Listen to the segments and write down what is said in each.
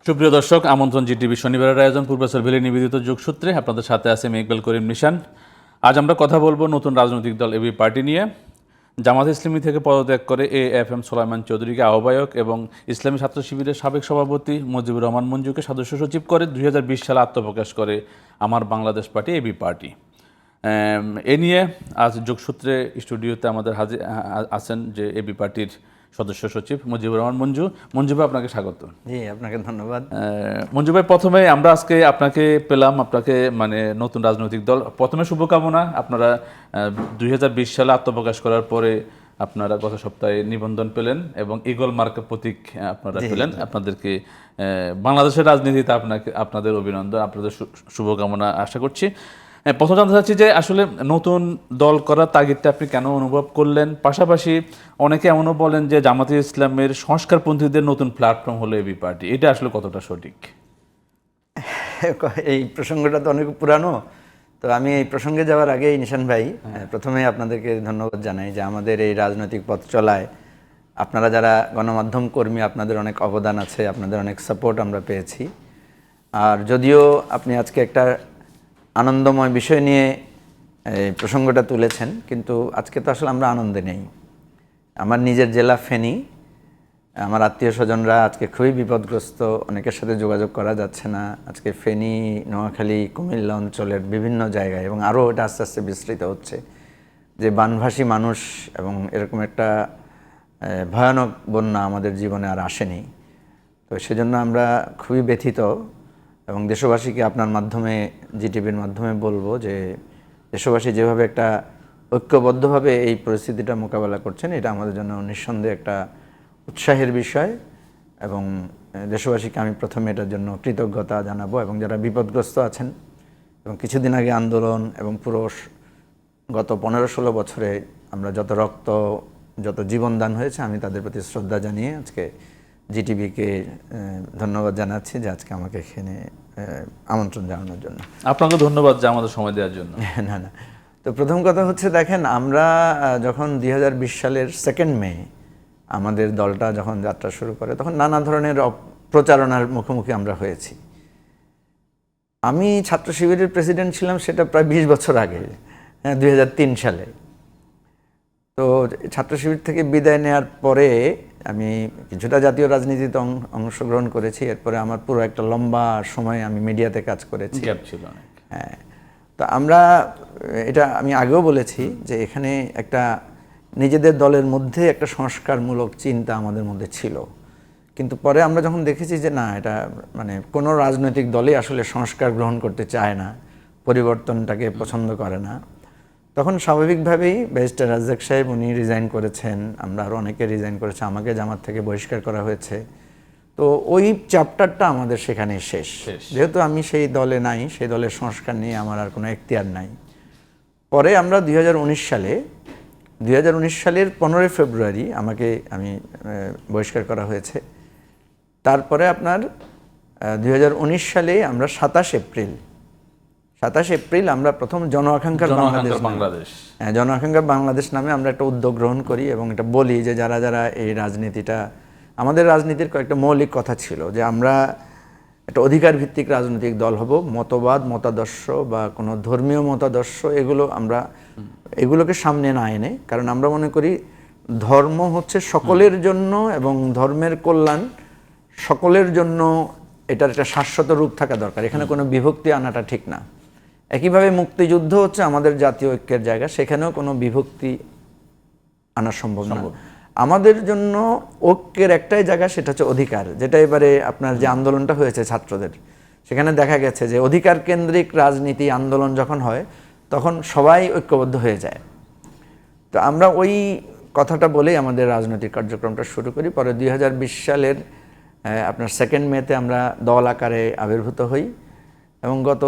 সুপ্রিয় দর্শক, আমন্ত্রণ জিটিভি শনিবারের আয়োজন পূর্বাচল ভ্যালি নিবেদিত যোগসূত্রে। আপনাদের সাথে আছে আমি ইকবাল করিম নিশান। আজ আমরা কথা বলবো নতুন রাজনৈতিক দল এবি পার্টি নিয়ে। জামাত ইসলামী থেকে পদত্যাগ করে AFM সোলাইমান চৌধুরীকে আহ্বায়ক এবং ইসলামী ছাত্র শিবিরের সাবেক সভাপতি মুজিবুর রহমান মঞ্জুকে সদস্য সচিব করে 2020 সালে আত্মপ্রকাশ করে আমার বাংলাদেশ পার্টি এবি পার্টি। এ নিয়ে আজ যোগসূত্রে স্টুডিওতে আমাদের আছেন যে এবি পার্টির সদস্য সচিব মুজিবুর রহমান মঞ্জু। মঞ্জু ভাই, আপনাকে স্বাগত। জি, আপনাকে ধন্যবাদ। মঞ্জু ভাই, প্রথমে আমরা আজকে আপনাকে পেলাম, আপনাকে মানে নতুন রাজনৈতিক দল, প্রথমে শুভকামনা। আপনারা 2020 সালে আত্মপ্রকাশ করার পরে আপনারা গত সপ্তাহে নিবন্ধন পেলেন এবং ইগল মার্কা প্রতীক আপনারা পেলেন। আপনাদেরকে বাংলাদেশের রাজনীতিতে আপনাদের অভিনন্দন, আপনাদের শুভকামনা আশা করছি। প্রথম জানতে চাচ্ছি যে আসলে নতুন দল করার তাগিদটা আপনি কেন অনুভব করলেন? পাশাপাশি অনেকে এমনও বলেন যে জামাতে ইসলামের সংস্কারপন্থীদের নতুন প্ল্যাটফর্ম হলো এবি পার্টি, এটা আসলে কতটা সঠিক? এই প্রসঙ্গটা তো অনেক পুরানো, তো আমি এই প্রসঙ্গে যাওয়ার আগেই নিশান ভাই প্রথমে আপনাদেরকে ধন্যবাদ জানাই যে আমাদের এই রাজনৈতিক পথ চলায় আপনারা যারা গণমাধ্যম কর্মী, আপনাদের অনেক অবদান আছে, আপনাদের অনেক সাপোর্ট আমরা পেয়েছি। আর যদিও আপনি আজকে একটা আনন্দময় বিষয় নিয়ে এই প্রসঙ্গটা তুলেছেন, কিন্তু আজকে তো আসলে আমরা আনন্দে নেই। আমার নিজের জেলা ফেনী, আমার আত্মীয় স্বজনরা আজকে খুবই বিপদগ্রস্ত, অনেকের সাথে যোগাযোগ করা যাচ্ছে না। আজকে ফেনী, নোয়াখালী, কুমিল্লা অঞ্চলের বিভিন্ন জায়গায়, এবং আরও এটা আস্তে আস্তে বিস্তৃত হচ্ছে, যে বানভাসী মানুষ এবং এরকম একটা ভয়ানক বন্যা আমাদের জীবনে আর আসেনি। তো সেজন্য আমরা খুবই ব্যথিত এবং দেশবাসীকে আপনার মাধ্যমে, জিটিভির মাধ্যমে বলবো যে দেশবাসী যেভাবে একটা ঐক্যবদ্ধভাবে এই পরিস্থিতিটা মোকাবেলা করছেন, এটা আমাদের জন্য নিঃসন্দেহে একটা উৎসাহের বিষয়। এবং দেশবাসীকে আমি প্রথমে এটার জন্য কৃতজ্ঞতা জানাবো, এবং যারা বিপদগ্রস্ত আছেন এবং কিছুদিন আগে আন্দোলন এবং পুরো গত 15-16 বছরে আমরা যত রক্ত, যত জীবনদান হয়েছে, আমি তাদের প্রতি শ্রদ্ধা জানিয়ে আজকে জিটিভিকে ধন্যবাদ জানাচ্ছি যে আজকে আমাকে এখানে আমন্ত্রণ জানানোর জন্য। আপনাকে ধন্যবাদ যে আমাদের সময় দেওয়ার জন্য। না, তো প্রথম কথা হচ্ছে, দেখেন, আমরা যখন 2020 সালের 2 মে আমাদের দলটা যখন যাত্রা শুরু করে, তখন নানা ধরনের প্রচারণার মুখোমুখি আমরা হয়েছি। আমি ছাত্র শিবিরের প্রেসিডেন্ট ছিলাম, সেটা প্রায় 20 বছর আগে, 2003 সালে। তো ছাত্র শিবির থেকে বিদায় নেওয়ার পরে আমি কিছুটা জাতীয় রাজনীতিতে অংশগ্রহণ করেছি। এরপরে আমার পুরো একটা লম্বা সময় আমি মিডিয়াতে কাজ করেছি। হ্যাঁ, তো আমরা এটা আমি আগেও বলেছি যে এখানে একটা নিজেদের দলের মধ্যে একটা সংস্কারমূলক চিন্তা আমাদের মধ্যে ছিল, কিন্তু পরে আমরা যখন দেখেছি যে না, এটা মানে কোনো রাজনৈতিক দলই আসলে সংস্কার গ্রহণ করতে চায় না, পরিবর্তনটাকে পছন্দ করে না, তখন স্বাভাবিকভাবেই ব্যারিস্টার রাজ্জাক সাহেব উনি রিজাইন করেছেন, আমরা আরও অনেকে রিজাইন করেছে, আমাকে জামাত থেকে বহিষ্কার করা হয়েছে। তো ওই চ্যাপ্টারটা আমাদের সেখানে শেষ। যেহেতু আমি সেই দলে নাই, সেই দলের সংস্কার নিয়ে আমার আর কোনো এখতিয়ার নাই। পরে আমরা 2019 সালের 15 ফেব্রুয়ারি আমি বহিষ্কার করা হয়েছে। তারপরে আপনার 2019 সালে আমরা 27 এপ্রিল আমরা প্রথম জন আকাঙ্ক্ষার বাংলাদেশ নামে আমরা একটা উদ্যোগ গ্রহণ করি, এবং এটা বলি যে যারা যারা এই রাজনীতিটা, আমাদের রাজনীতির কয়েকটা মৌলিক কথা ছিল যে আমরা একটা অধিকার ভিত্তিক রাজনৈতিক দল হব। মতবাদ, মতাদর্শ বা কোনো ধর্মীয় মতাদর্শ এগুলোকে সামনে না এনে, কারণ আমরা মনে করি ধর্ম হচ্ছে সকলের জন্য এবং ধর্মের কল্যাণ সকলের জন্য, এটার একটা শাশ্বত রূপ থাকা দরকার, এখানে কোনো বিভক্তি আনাটা ঠিক না। একইভাবে মুক্তিযুদ্ধ হচ্ছে আমাদের জাতীয় ঐক্যের জায়গা, সেখানেও কোনো বিভক্তি আনা সম্ভব না। আমাদের জন্য ঐক্যের একটাই জায়গা, সেটা হচ্ছে অধিকার, যেটা এবারে আপনার যে আন্দোলনটা হয়েছে ছাত্রদের, সেখানে দেখা গেছে যে অধিকার কেন্দ্রিক রাজনীতি আন্দোলন যখন হয় তখন সবাই ঐক্যবদ্ধ হয়ে যায়। তো আমরা ওই কথাটা বলেই আমাদের রাজনৈতিক কার্যক্রমটা শুরু করি। পরে 2020 সালের আপনার 2 মেতে আমরা দল আকারে আবির্ভূত হই, এবং গত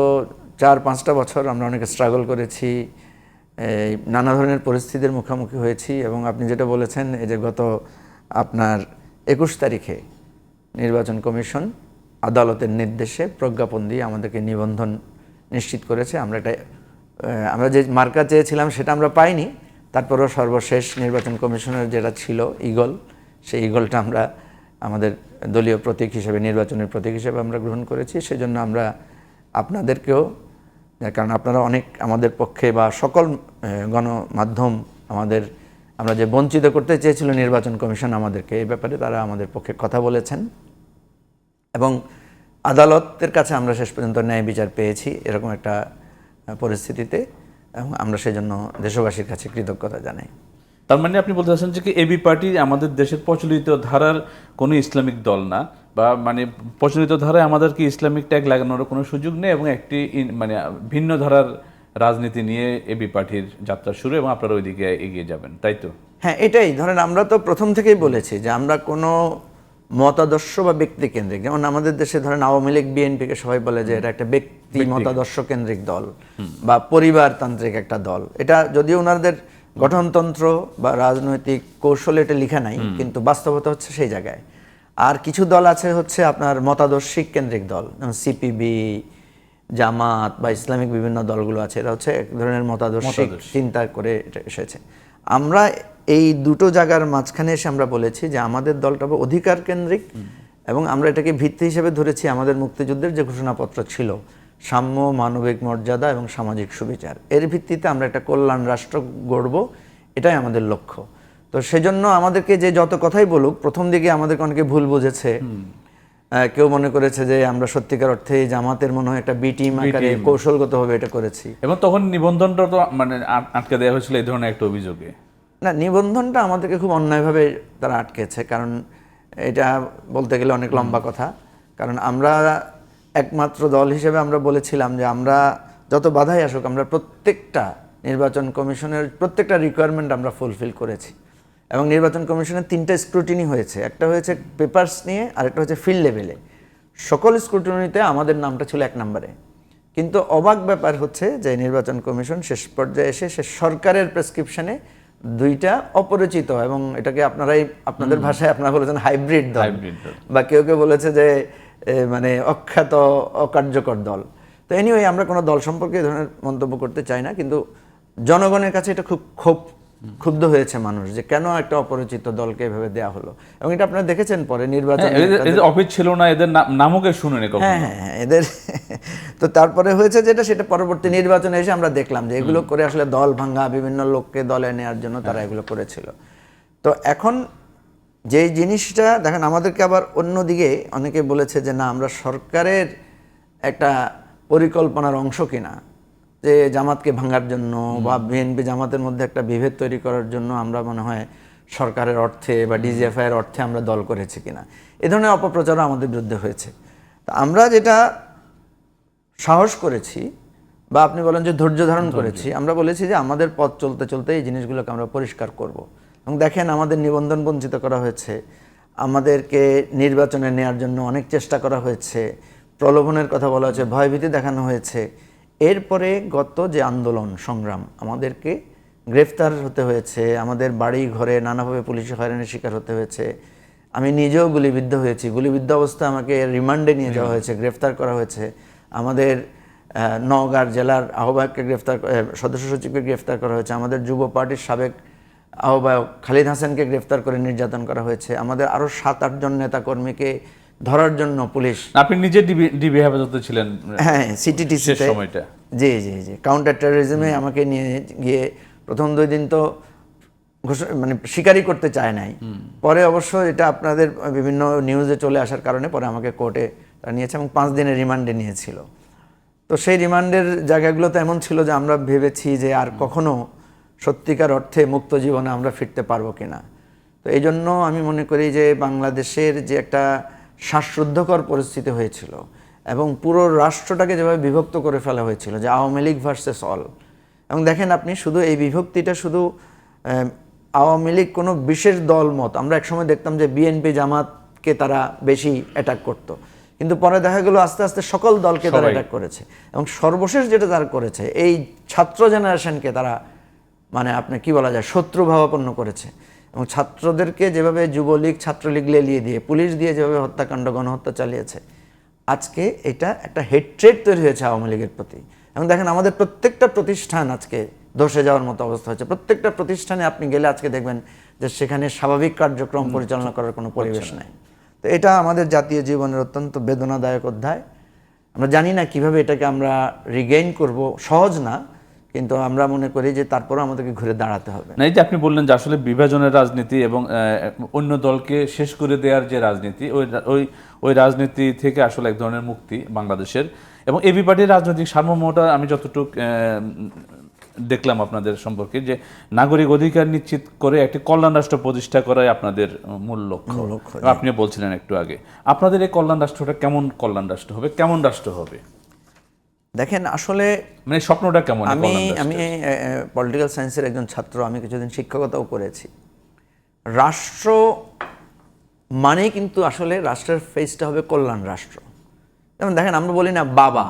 4-5টা বছর আমরা অনেক স্ট্রাগল করেছি, নানা ধরনের পরিস্থিতির মুখোমুখি হয়েছি। এবং আপনি যেটা বলেছেন, এই যে গত আপনার 21 তারিখে নির্বাচন কমিশন আদালতের নির্দেশে প্রজ্ঞাপন দিয়ে আমাদেরকে নিবন্ধন নিশ্চিত করেছে। আমরা যে মার্কা চেয়েছিলাম সেটা আমরা পাইনি, তারপরেও সর্বশেষ নির্বাচন কমিশনের যেটা ছিল ইগল, সেই ইগলটা আমরা আমাদের দলীয় প্রতীক হিসেবে, নির্বাচনের প্রতীক হিসেবে আমরা গ্রহণ করেছি। সেজন্য আমরা আপনাদেরকেও, কারণ আপনারা অনেক আমাদের পক্ষে বা সকল গণমাধ্যম আমরা যে বঞ্চিত করতে চেয়েছিল নির্বাচন কমিশন আমাদেরকে, এই ব্যাপারে তারা আমাদের পক্ষে কথা বলেছেন এবং আদালতের কাছে আমরা শেষ পর্যন্ত ন্যায় বিচার পেয়েছি এরকম একটা পরিস্থিতিতে, এবং আমরা সেজন্য দেশবাসীর কাছে কৃতজ্ঞতা জানাই। তার মানে আপনি বলতে চাচ্ছেন যে কি এবি পার্টি আমাদের দেশের প্রচলিত ধারার কোনো ইসলামিক দল না, বা মানে প্রচলিত ধারায় আমাদের কি ইসলামিক ট্যাগ লাগানোর কোনো সুযোগ নেই, এবং একটি মানে ভিন্ন ধারার রাজনীতি নিয়ে এবি পার্টির যাত্রা শুরু, এবং আপনারা ওইদিকে এগিয়ে যাবেন, তাই তো? হ্যাঁ, এটাই ধরেন, আমরা তো প্রথম থেকেই বলেছি যে আমরা কোনো মতাদর্শ বা ব্যক্তি কেন্দ্রিক, যেমন আমাদের দেশে ধরেন আওয়ামী লীগ বিএনপিকে সবাই বলে যে এটা একটা ব্যক্তি মতাদর্শ কেন্দ্রিক দল বা পরিবারতান্ত্রিক একটা দল। এটা যদিও ওনাদের গঠনতন্ত্র বা রাজনৈতিক কৌশলে এটা লেখা নাই, কিন্তু বাস্তবতা হচ্ছে সেই জায়গায়। আর কিছু দল আছে হচ্ছে আপনার মতাদর্শিক কেন্দ্রিক দল, যেমন সিপিবি, জামাত বা ইসলামিক বিভিন্ন দলগুলো আছে, এরা হচ্ছে এক ধরনের মতাদর্শিক চিন্তা করে এটা এসেছে। আমরা এই দুটো জায়গার মাঝখানে এসে আমরা বলেছি যে আমাদের দলটা অধিকার কেন্দ্রিক, এবং আমরা এটাকে ভিত্তি হিসেবে ধরেছি আমাদের মুক্তিযুদ্ধের যে ঘোষণাপত্র ছিল, সাম্য, মানবিক মর্যাদা এবং সামাজিক সুবিচার, এর ভিত্তিতে আমরা একটা কল্যাণ রাষ্ট্র গড়ব, এটাই আমাদের লক্ষ্য। তো সেজন্য আমাদেরকে যে যত কথাই বলুক, প্রথম দিকে আমাদেরকে অনেকে ভুল বুঝেছে, কেউ মনে করেছে যে আমরা সত্যিকার অর্থে জামাতের মনে হয় একটা বি টিম আকারে কৌশলগতভাবে এটা করেছি, এবং তখন নিবন্ধনটা তো মানে আটকে দেওয়া হয়েছিল এই ধরনের একটা অভিযোগে। না, নিবন্ধনটা আমাদেরকে খুব অন্যায়ভাবে তারা আটকেছে, কারণ এটা বলতে গেলে অনেক লম্বা কথা। কারণ আমরা একমাত্র দল হিসেবে আমরা বলেছিলাম যে আমরা যত বাধাই আসুক, আমরা প্রত্যেকটা নির্বাচন কমিশনের প্রত্যেকটা রিকোয়ারমেন্ট আমরা ফুলফিল করেছি, এবং নির্বাচন কমিশনের 3টা স্ক্রুটিনি হয়েছে, একটা হয়েছে পেপারস নিয়ে, আরেকটা হচ্ছে ফিল্ড লেভেলে। সকল স্ক্রুটিনিতে আমাদের নামটা ছিল 1 নম্বরে, কিন্তু অবাক ব্যাপার হচ্ছে যে নির্বাচন কমিশন শেষ পর্যায়ে এসে সে সরকারের প্রেসক্রিপশনে 2টা অপরিচিত, এবং এটাকে আপনাদের ভাষায় আপনারা বলেছেন হাইব্রিড দল, বা কেউ কেউ বলেছে যে মানে অখ্যাত অকার্যকর দল। তো এনিওয়ে, আমরা কোনো দল সম্পর্কে এই ধরনের মন্তব্য করতে চাই না, কিন্তু জনগণের কাছে এটা খুব ক্ষুব্ধ হয়েছে মানুষ যে কেন একটা অপরিচিত দলকে এভাবে দেওয়া হলো। এবং এটা আপনারা দেখেছেন পরে নির্বাচন, এদের অফিস ছিল না, এদের নামকে শুনেনি কখনো। হ্যাঁ, এদের তো তারপরে হয়েছে যেটা, সেটা পরবর্তী নির্বাচনে এসে আমরা দেখলাম যে এগুলো করে আসলে দল ভাঙ্গা, বিভিন্ন লোককে দলে নেওয়ার জন্য তারা এগুলো করেছিল। তো এখন যে জিনিসটা দেখেন, আমাদেরকে আবার অন্যদিকে অনেকে বলেছে যে না, আমরা সরকারের একটা পরিকল্পনার অংশ কিনা, যে জামাতকে ভাঙার জন্য বা বিএনপি জামাতের মধ্যে একটা বিভেদ তৈরি করার জন্য আমরা মনে হয় সরকারের অর্থে বা ডিজিএফআই এর অর্থে আমরা দল করেছি কিনা, এ ধরনের অপপ্রচারও আমাদের বিরুদ্ধে হয়েছে। তো আমরা যেটা সাহস করেছি, বা আপনি বলেন যে ধৈর্য ধারণ করেছি, আমরা বলেছি যে আমাদের পথ চলতে চলতে এই জিনিসগুলোকে আমরা পরিষ্কার করব। এবং দেখেন, আমাদের নিবন্ধন বঞ্চিত করা হয়েছে, আমাদেরকে নির্বাচনে নেওয়ার জন্য অনেক চেষ্টা করা হয়েছে, প্রলোভনের কথা বলা হয়েছে, ভয়ভীতি দেখানো হয়েছে। এরপরে গত যে আন্দোলন সংগ্রাম, আমাদেরকে গ্রেফতার হতে হয়েছে, আমাদের বাড়ি ঘরে নানাভাবে পুলিশি হয়রানির শিকার হতে হয়েছে। আমি নিজেও গুলিবিদ্ধ হয়েছি, গুলিবিদ্ধ অবস্থায় আমাকে রিমান্ডে নিয়ে যাওয়া হয়েছে, গ্রেফতার করা হয়েছে। আমাদের নওগাঁ জেলার আহ্বায়ককে সদস্য সচিবকে গ্রেফতার করা হয়েছে, আমাদের যুব পার্টির সাবেক আহ্বায়ক খালিদ হাসানকে গ্রেফতার করে নির্যাতন করা হয়েছে, আমাদের আরও 7-8 জন নেতাকর্মীকে ধরার জন্য পুলিশ। আপনি নিজে ডিবি হেফাজতে ছিলেন? হ্যাঁ, সিটিটিসি সময়টা। জি, কাউন্টার টেরোরিজমে আমাকে নিয়ে গিয়ে প্রথম 2 দিন তো মানে স্বীকারই করতে চায় নাই, পরে অবশ্য এটা আপনাদের বিভিন্ন নিউজে চলে আসার কারণে পরে আমাকে কোর্টে নিয়েছে এবং 5 দিনের রিমান্ডে নিয়েছিল। তো সেই রিমান্ডের জায়গাগুলো তো এমন ছিল যে আমরা ভেবেছি যে আর কখনো সত্যিকার অর্থে মুক্ত জীবনে আমরা ফিরতে পারবো কিনা। তো এই জন্য আমি মনে করি যে বাংলাদেশের যে একটা শ্বাসরুদ্ধকর পরিস্থিতি হয়েছিল, এবং পুরো রাষ্ট্রটাকে যেভাবে বিভক্ত করে ফেলা হয়েছিল, যে আওয়ামী লীগ ভার্সেস অল। এবং দেখেন আপনি, শুধু এই বিভক্তিটা শুধু আওয়ামী লীগ কোনো বিশেষ দল মত, আমরা একসময় দেখতাম যে বিএনপি জামাতকে তারা বেশি অ্যাটাক করতো, কিন্তু পরে দেখা গেল আস্তে আস্তে সকল দলকে তারা অ্যাটাক করেছে। এবং সর্বশেষ যেটা তারা করেছে, এই ছাত্র জেনারেশনকে তারা মানে আপনি কি বলা যায়, শত্রুভাবাপন্ন করেছে। এবং ছাত্রদেরকে যেভাবে যুবলীগ ছাত্রলীগ লেলিয়ে দিয়ে, পুলিশ দিয়ে যেভাবে হত্যাকাণ্ড, গণহত্যা চালিয়েছে, আজকে এটা একটা হেট্রেড তৈরি হয়েছে আওয়ামী লীগের প্রতি। এবং দেখেন, আমাদের প্রত্যেকটা প্রতিষ্ঠান আজকে ধসে যাওয়ার মতো অবস্থা হচ্ছে। প্রত্যেকটা প্রতিষ্ঠানে আপনি গেলে আজকে দেখবেন যে সেখানে স্বাভাবিক কার্যক্রম পরিচালনা করার কোনো পরিবেশ নাই। তো এটা আমাদের জাতীয় জীবনের অত্যন্ত বেদনাদায়ক অধ্যায়। আমরা জানি না কিভাবে এটাকে আমরা রিগেইন করব, সহজ না, কিন্তু আমরা মনে করি যে তারপরও আমাদেরকে ঘুরে দাঁড়াতে হবে। না, এই যে আপনি বললেন যে আসলে বিভাজনের রাজনীতি এবং অন্য দলকে শেষ করে দেওয়ার যে রাজনীতি, ওই রাজনীতি থেকে আসলে এক ধরনের মুক্তি বাংলাদেশের, এবং এবি পার্টির রাজনৈতিক সার্বভৌমতা আমি যতটুকু দেখলাম আপনাদের সম্পর্কে, যে নাগরিক অধিকার নিশ্চিত করে একটি কল্যাণ রাষ্ট্র প্রতিষ্ঠা করাই আপনাদের মূল লক্ষ্য। আপনিও বলছিলেন একটু আগে, আপনাদের এই কল্যাণ রাষ্ট্রটা কেমন কল্যাণ রাষ্ট্র হবে, কেমন রাষ্ট্র হবে? দেখেন, আসলে মানে স্বপ্নটা কেমন? আমি পলিটিক্যাল সায়েন্সের একজন ছাত্র, আমি কিছুদিন শিক্ষকতাও করেছি। রাষ্ট্র মানে কিন্তু আসলে রাষ্ট্রের ফেসটা হবে কল্যাণ রাষ্ট্র। যেমন দেখেন, আমরা বলি না বাবা,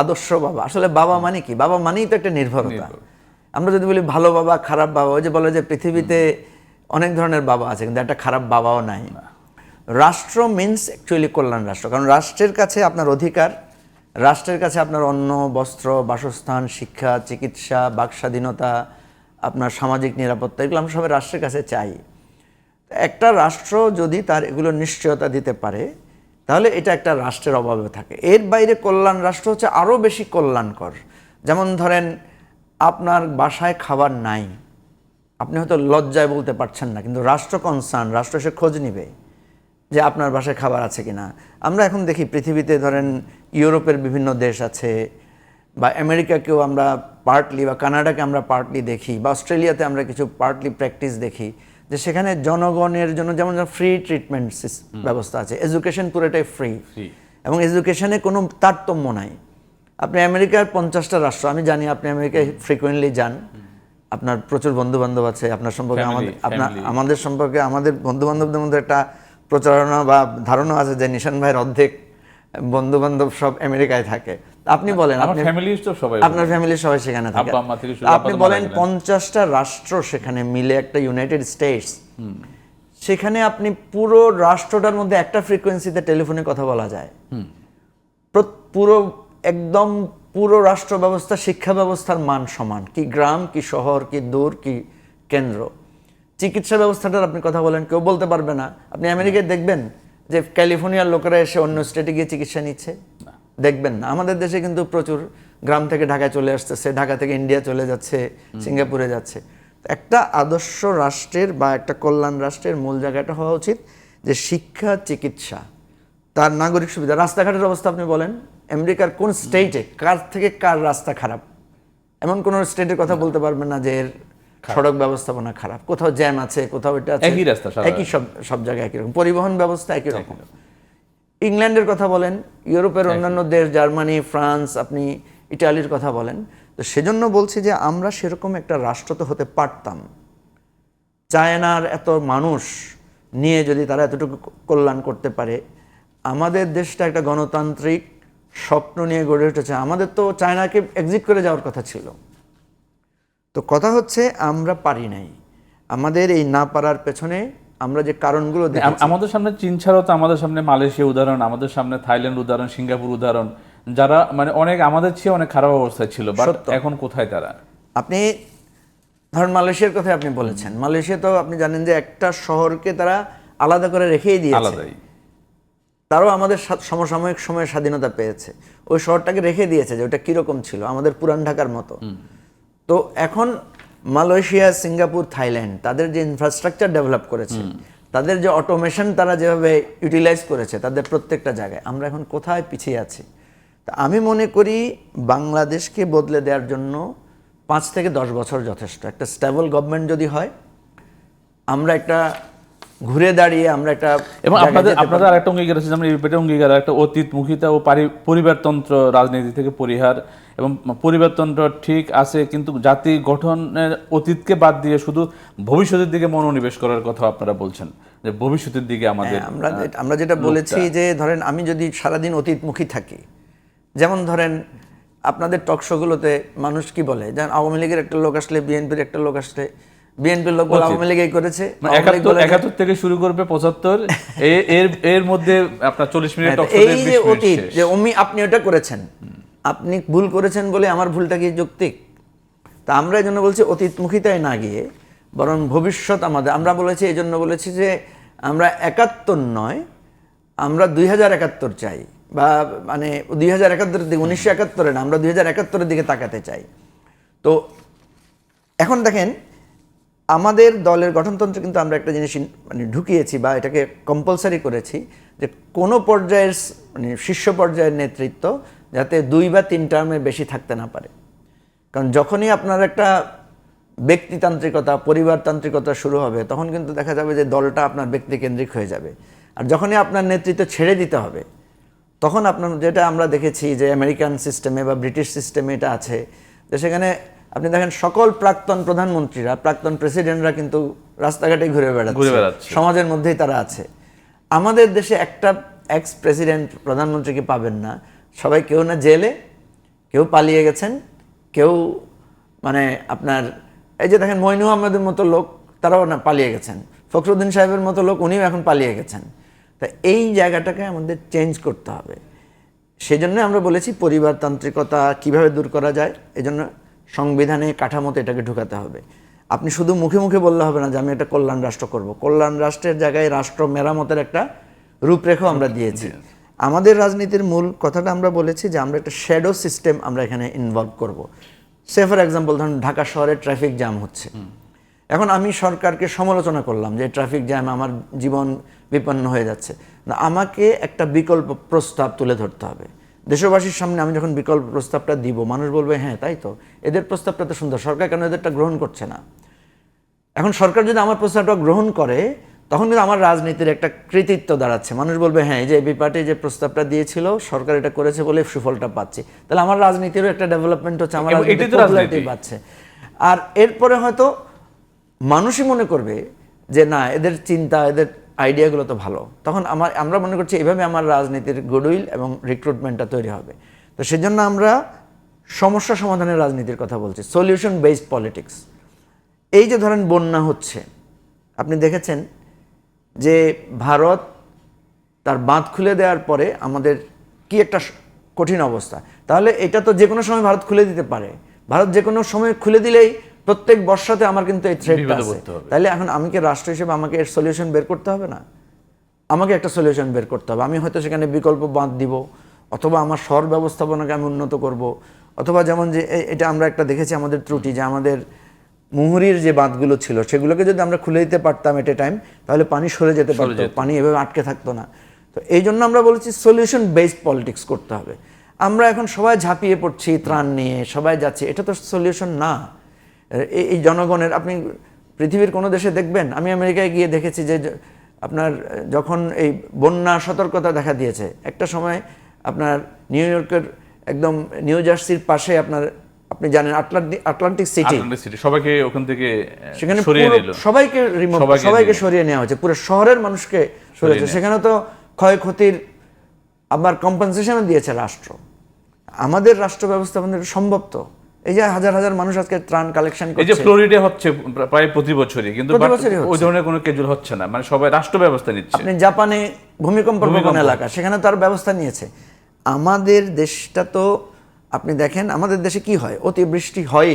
আদর্শ বাবা, আসলে বাবা মানে কি? বাবা মানেই তো একটা নির্ভরতা। আমরা যদি বলি ভালো বাবা, খারাপ বাবা, ওই যে বলে যে পৃথিবীতে অনেক ধরনের বাবা আছে, কিন্তু একটা খারাপ বাবাও নাই। রাষ্ট্র মিনস অ্যাকচুয়ালি কল্যাণ রাষ্ট্র, কারণ রাষ্ট্রের কাছে আপনার অধিকার, রাষ্ট্রের কাছে আপনার অন্ন, বস্ত্র, বাসস্থান, শিক্ষা, চিকিৎসা, বাক স্বাধীনতা, আপনার সামাজিক নিরাপত্তা, এগুলো আমরা সবাই রাষ্ট্রের কাছে চাই। একটা রাষ্ট্র যদি তার এগুলো নিশ্চয়তা দিতে পারে, তাহলে এটা একটা রাষ্ট্রের অভাবে থাকে। এর বাইরে কল্যাণ রাষ্ট্র হচ্ছে আরও বেশি কল্যাণকর। যেমন ধরেন, আপনার বাসায় খাবার নাই, আপনি হয়তো লজ্জায় বলতে পারছেন না, কিন্তু রাষ্ট্র কনসার্ন, রাষ্ট্র এসে খোঁজ নিবে যে আপনার বাসায় খাবার আছে কিনা। আমরা এখন দেখি পৃথিবীতে ধরেন ইউরোপের বিভিন্ন দেশ আছে, বা আমেরিকাকেও আমরা পার্টলি, বা কানাডাকে আমরা পার্টলি দেখি, বা অস্ট্রেলিয়াতে আমরা কিছু পার্টলি প্র্যাকটিস দেখি, যে সেখানে জনগণের জন্য যেমন ফ্রি ট্রিটমেন্ট ব্যবস্থা আছে, এডুকেশন পুরোটাই ফ্রি, এবং এডুকেশনে কোনো তারতম্য নাই। আপনি আমেরিকার 50টা রাষ্ট্র, আমি জানি আপনি আমেরিকায় ফ্রিকুয়েন্টলি যান, আপনার প্রচুর বন্ধু বান্ধব আছে, আপনার সম্পর্কে আমাদের সম্পর্কে আমাদের বন্ধু বান্ধবদের মধ্যে একটা প্রচারণা বা ধারণা আছে যে নিশান ভাইয়ের অর্ধেক বন্ধু বান্ধব সব আমেরিকায় থাকে। আপনি বলেন, আপনার ফ্যামিলির সবাই সেখানে থাকে, আপনি বলেন 50টা রাষ্ট্র সেখানে মিলে একটা ইউনাইটেড স্টেটস, সেখানে আপনি পুরো রাষ্ট্রটার মধ্যে একটা ফ্রিকোয়েন্সিতে টেলিফোনে কথা বলা যায়। পুরো একদম পুরো রাষ্ট্র ব্যবস্থা, শিক্ষা ব্যবস্থার মান সমান, কি গ্রাম, কি শহর, কি দূর, কি কেন্দ্র। চিকিৎসা ব্যবস্থাটার আপনি কথা বলেন, কেউ বলতে পারবে না। আপনি আমেরিকায় দেখবেন যে ক্যালিফোর্নিয়ার লোকেরা এসে অন্য স্টেটে গিয়ে চিকিৎসা নিচ্ছে, দেখবেন না। আমাদের দেশে কিন্তু প্রচুর গ্রাম থেকে ঢাকায় চলে আসতেছে, ঢাকা থেকে ইন্ডিয়া চলে যাচ্ছে, সিঙ্গাপুরে যাচ্ছে। একটা আদর্শ রাষ্ট্রের বা একটা কল্যাণ রাষ্ট্রের মূল জায়গাটা হওয়া উচিত যে শিক্ষা, চিকিৎসা, তার নাগরিক সুবিধা। রাস্তাঘাটের অবস্থা আপনি বলেন, আমেরিকার কোন স্টেটে কার থেকে কার রাস্তা খারাপ? এমন কোন স্টেটের কথা বলতে পারবেন না যে এর সড়ক ব্যবস্থাপনা খারাপ, কোথাও জ্যাম আছে, কোথাও এটা আছে, একই রাস্তা, একই সব জায়গায় একই রকম, পরিবহন ব্যবস্থা একই রকম। ইংল্যান্ডের কথা বলেন, ইউরোপের অন্যান্য দেশ, জার্মানি, ফ্রান্স, আপনি ইটালির কথা বলেন। তো সেজন্য বলছি যে আমরা সেরকম একটা রাষ্ট্র তো হতে পারতাম। চায়নার এত মানুষ নিয়ে যদি তারা এতটুকু কল্যাণ করতে পারে, আমাদের দেশটা একটা গণতান্ত্রিক স্বপ্ন নিয়ে গড়ে উঠেছে। আমাদের তো চায়নাকে এক্সিট করে যাওয়ার কথা ছিল। তো কথা হচ্ছে আমরা পারি নাই। আমাদের এই না পারার পেছনে আমরা যে কারণগুলো দেখেছি, আমাদের সামনে চীন ছাড়াও তো আমাদের সামনে মালয়েশিয়া উদাহরণ, আমাদের সামনে থাইল্যান্ড উদাহরণ, সিঙ্গাপুর উদাহরণ, যারা মানে অনেক আমাদের চেয়ে অনেক খারাপ অবস্থায় ছিল, বাট এখন কোথায় তারা? আপনি ধরেন মালয়েশিয়ার কথা আপনি বলেছেন, মালয়েশিয়া তো আপনি জানেন যে একটা শহরকে তারা আলাদা করে রেখেই দিয়েছে, তারও আমাদের সমসাময়িক সময়ে স্বাধীনতা পেয়েছে, ওই শহরটাকে রেখে দিয়েছে যে ওটা কিরকম ছিল, আমাদের পুরান ঢাকার মতো। তো এখন মালয়েশিয়া, সিঙ্গাপুর, থাইল্যান্ড তাদের যে ইনফ্রাস্ট্রাকচার ডেভেলপ করেছে, তাদের যে অটোমেশন তারা যেভাবে ইউটিলাইজ করেছে তাদের প্রত্যেকটা জায়গায়, আমরা এখন কোথায় পিছিয়ে আছি? তা আমি মনে করি বাংলাদেশকে বদলে দেওয়ার জন্য 5 থেকে 10 বছর যথেষ্ট। একটা স্টেবল গভর্নমেন্ট যদি হয়, আমরা একটা ঘুরে দাঁড়িয়ে আমরা একটা, এবং আপনাদের আরেকটা অঙ্গীকার আছে, যেমন ইউরোপের অঙ্গীকার, একটা অতীতমুখিতা ও পরিবারতন্ত্র রাজনীতি থেকে পরিহার, এবং পরিবারতন্ত্র ঠিক আছে কিন্তু জাতি গঠনের অতীতকে বাদ দিয়ে শুধু ভবিষ্যতের দিকে মনোনিবেশ করার কথা আপনারা বলছেন, যে ভবিষ্যতের দিকে আমাদের। আমরা যেটা বলেছি যে ধরেন আমি যদি সারাদিন অতীতমুখী থাকি, যেমন ধরেন আপনাদের টকশোগুলোতে মানুষ কি বলে, যেমন আওয়ামী লীগের একটা লোক আসলে, বিএনপির একটা লোক আসলে, বিএনপির লোক বলে আওয়ামী লীগই করেছে, 71 থেকে শুরু করবে 75, এর মধ্যে আপনার 40 মিনিট এই যে অতীত, যে আপনি ওটা করেছেন, আপনি ভুল করেছেন বলে আমার ভুলটা কি যৌক্তিক? তা আমরা এই জন্য বলছি অতীতমুখিতায় না গিয়ে বরং ভবিষ্যৎ আমাদের, আমরা বলেছি এই জন্য বলেছি যে আমরা 71 নয়, আমরা 2071 চাই, বা মানে 2071 দিকে 1971 না, আমরা 2071 দিকে তাকাতে চাই। তো এখন দেখেন আমাদের দলের গঠনতন্ত্রে কিন্তু আমরা একটা জিনিস মানে ঢুকিয়েছি বা এটাকে কম্পালসারি করেছি যে কোনো পর্যায়ের মানে শীর্ষ পর্যায়ের নেতৃত্ব যাতে 2 বা 3 টার্মের বেশি থাকতে না পারে। কারণ যখনই আপনার একটা ব্যক্তিতান্ত্রিকতা, পরিবারতান্ত্রিকতা শুরু হবে, তখন কিন্তু দেখা যাবে যে দলটা আপনার ব্যক্তিকেন্দ্রিক হয়ে যাবে। আর যখনই আপনার নেতৃত্ব ছেড়ে দিতে হবে, তখন আপনার, যেটা আমরা দেখেছি যে আমেরিকান সিস্টেমে বা ব্রিটিশ সিস্টেমে এটা আছে, যে সেখানে আপনি দেখেন সকল প্রাক্তন প্রধানমন্ত্রীরা, প্রাক্তন প্রেসিডেন্টরা কিন্তু রাস্তাঘাটে ঘুরে বেড়াচ্ছে, সমাজের মধ্যেই তারা আছে। আমাদের দেশে একটা এক্স প্রেসিডেন্ট প্রধানমন্ত্রীকে পাবেন না, সবাই কেউ না জেলে, কেউ পালিয়ে গেছেন, কেউ মানে আপনার এই যে দেখেন মইনু আহমেদের মতো লোক, তারাও না পালিয়ে গেছেন, ফখরুদ্দিন সাহেবের মতো লোক, উনিও এখন পালিয়ে গেছেন। তা এই জায়গাটাকে আমাদের চেঞ্জ করতে হবে। সেই জন্য আমরা বলেছি পরিবারতান্ত্রিকতা কিভাবে দূর করা যায়, এজন্য সংবিধানে কাঠামোতে এটাকে ঢুকাতে হবে। আপনি শুধু মুখে মুখে বললে হবে না যে আমি একটা কল্যাণ রাষ্ট্র করব। কল্যাণ রাষ্ট্রের জায়গায় রাষ্ট্র মেরামতের একটা রূপরেখাও আমরা দিয়েছি। আমাদের রাজনীতির মূল কথাটা আমরা বলেছি যে আমরা একটা শ্যাডো সিস্টেম আমরা এখানে ইনভলভ করব। সে ফর এক্সাম্পল ধরুন ঢাকা শহরে ট্রাফিক জ্যাম হচ্ছে, এখন আমি সরকারকে সমালোচনা করলাম যে ট্রাফিক জ্যাম আমার জীবন বিপন্ন হয়ে যাচ্ছে, না আমাকে একটা বিকল্প প্রস্তাব তুলে ধরতে হবে। দেশবাসীর সামনে আমি যখন বিকল্প প্রস্তাবটা দিব, মানুষ বলবে হ্যাঁ তাই তো, এদের প্রস্তাবটা তো সুন্দর, সরকার কেন এদেরটা গ্রহণ করছে না। এখন সরকার যদি আমার প্রস্তাবটা গ্রহণ করে, তখন কিন্তু আমার রাজনীতির একটা কৃতিত্ব দাঁড়াচ্ছে। মানুষ বলবে হ্যাঁ, এই যে এবি পার্টি যে প্রস্তাবটা দিয়েছিল, সরকার এটা করেছে বলে সুফলটা পাচ্ছে, তাহলে আমার রাজনীতিরও একটা ডেভেলপমেন্ট হচ্ছে, আমার রাজনীতি পাচ্ছে। আর এরপরে হয়তো মানুষই মনে করবে যে না, এদের চিন্তা, এদের আইডিয়াগুলো তো ভালো, তখন আমরা মনে করছি এইভাবে আমার রাজনীতির গুডউইল এবং রিক্রুটমেন্টটা তৈরি হবে। তো সেজন্য আমরা সমস্যা সমাধানের রাজনীতির কথা বলছি, সলিউশন বেসড পলিটিক্স। এই যে ধরেন বন্যা হচ্ছে, আপনি দেখেছেন যে ভারত তার বাঁধ খুলে দেওয়ার পরে আমাদের কি একটা কঠিন অবস্থা। তাহলে এটা তো যে কোনো সময় ভারত খুলে দিতে পারে, ভারত যে কোনো সময় খুলে দিলেই প্রত্যেক বর্ষাতে আমার কিন্তু এই থ্রেটটা আছে। তাহলে এখন আমি কি রাষ্ট্র হিসেবে আমাকে এর সলিউশন বের করতে হবে না? আমাকে একটা সলিউশন বের করতে হবে। আমি হয়তো সেখানে বিকল্প বাঁধ দিব, অথবা আমার শহর ব্যবস্থাপনাকে আমি উন্নত করব, অথবা যেমন যে এটা আমরা একটা দেখেছি আমাদের ত্রুটি, যে আমাদের মুহুরীর যে বাঁধগুলো ছিল সেগুলোকে যদি আমরা খুলে দিতে পারতাম এট এ টাইম, তাহলে পানি সরে যেতে পারতো, পানি এভাবে আটকে থাকতো না। তো এই জন্য আমরা বলেছি সলিউশন বেসড পলিটিক্স করতে হবে। আমরা এখন সবাই ঝাঁপিয়ে পড়ছি ত্রাণ নিয়ে, সবাই যাচ্ছে, এটা তো সলিউশন না। এই জনগণের, আপনি পৃথিবীর কোনো দেশে দেখবেন, আমি আমেরিকায় গিয়ে দেখেছি যে আপনার যখন এই বন্যা সতর্কতা দেখা দিয়েছে, একটা সময় আপনার নিউ ইয়র্কের একদম নিউ জার্সির পাশে আপনার, আপনি জানেন আটলান্টিক সিটি, সবাইকে ওখান থেকে সেখানে সবাইকে সরিয়ে নেওয়া হয়েছে, পুরো শহরের মানুষকে সরিয়েছে। সেখানে তো ক্ষয়ক্ষতির আবার কম্পেনসেশনও দিয়েছে রাষ্ট্র। আমাদের রাষ্ট্র ব্যবস্থাপনা সম্ভব তো? এই যে হাজার হাজার মানুষ আজকে ত্রাণ কালেকশন করছে, এই যে ফ্লোরিডা হচ্ছে প্রায় প্রতি বছরই, কিন্তু ওই ধরনের কোনো কেজুয়াল হচ্ছে না, মানে সবাই রাষ্ট্র ব্যবস্থা নিচ্ছে। আপনি জাপানে ভূমিকম্প এলাকা, সেখানে তার ব্যবস্থা নিয়েছে। আমাদের দেশটা তো আপনি দেখেন, আমাদের দেশে কি হয়, অতিবৃষ্টি হয়,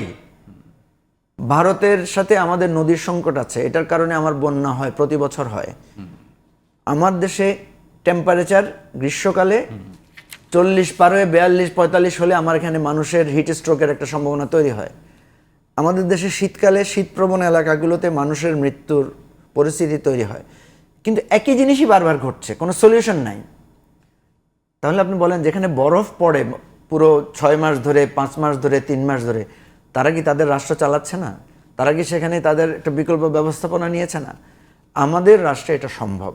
ভারতের সাথে আমাদের নদীর সংকট আছে, এটার কারণে আমার বন্যা হয়, প্রতি বছর হয়। আমার দেশে টেম্পারেচার গ্রীষ্মকালে 40 পার হয়ে 42-45 হলে আমার এখানে মানুষের হিট স্ট্রোকের একটা সম্ভাবনা তৈরি হয়। আমাদের দেশে শীতকালে শীতপ্রবণ এলাকাগুলোতে মানুষের মৃত্যুর পরিস্থিতি তৈরি হয়, কিন্তু একই জিনিসই বারবার ঘটছে, কোনো সলিউশন নাই। তাহলে আপনি বলেন, যেখানে বরফ পড়ে পুরো 6 মাস ধরে, 5 মাস ধরে, 3 মাস ধরে, তারা কি তাদের রাষ্ট্র চালাচ্ছে না? তারা কি সেখানে তাদের একটা বিকল্প ব্যবস্থাপনা নিয়েছে না? আমাদের রাষ্ট্রে এটা সম্ভব,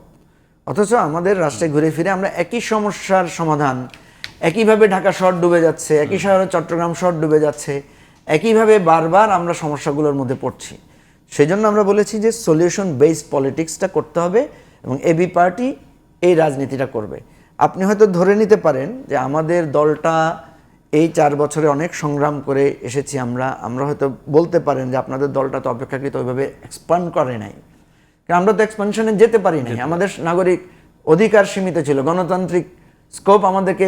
অথচ আমাদের রাষ্ট্রে ঘুরে ফিরে আমরা একই সমস্যার সমাধান, একইভাবে ঢাকা শহর ডুবে যাচ্ছে, একই শহরে চট্টগ্রাম শহর ডুবে যাচ্ছে, একইভাবে বারবার আমরা সমস্যাগুলোর মধ্যে পড়ছি। সেই জন্য আমরা বলেছি যে সলিউশন বেসড পলিটিক্সটা করতে হবে, এবং এবি পার্টি এই রাজনীতিটা করবে। আপনি হয়তো ধরে নিতে পারেন যে আমাদের দলটা এই 4 বছরে অনেক সংগ্রাম করে এসেছি, আমরা হয়তো বলতে পারেন যে আপনাদের দলটা তো অপেক্ষাকৃত ওইভাবে এক্সপান্ড করে নাই, কারণ আমরা তো এক্সপানশনে যেতে পারি নাই। আমাদের নাগরিক অধিকার সীমিত ছিল, গণতান্ত্রিক স্কোপ আমাদেরকে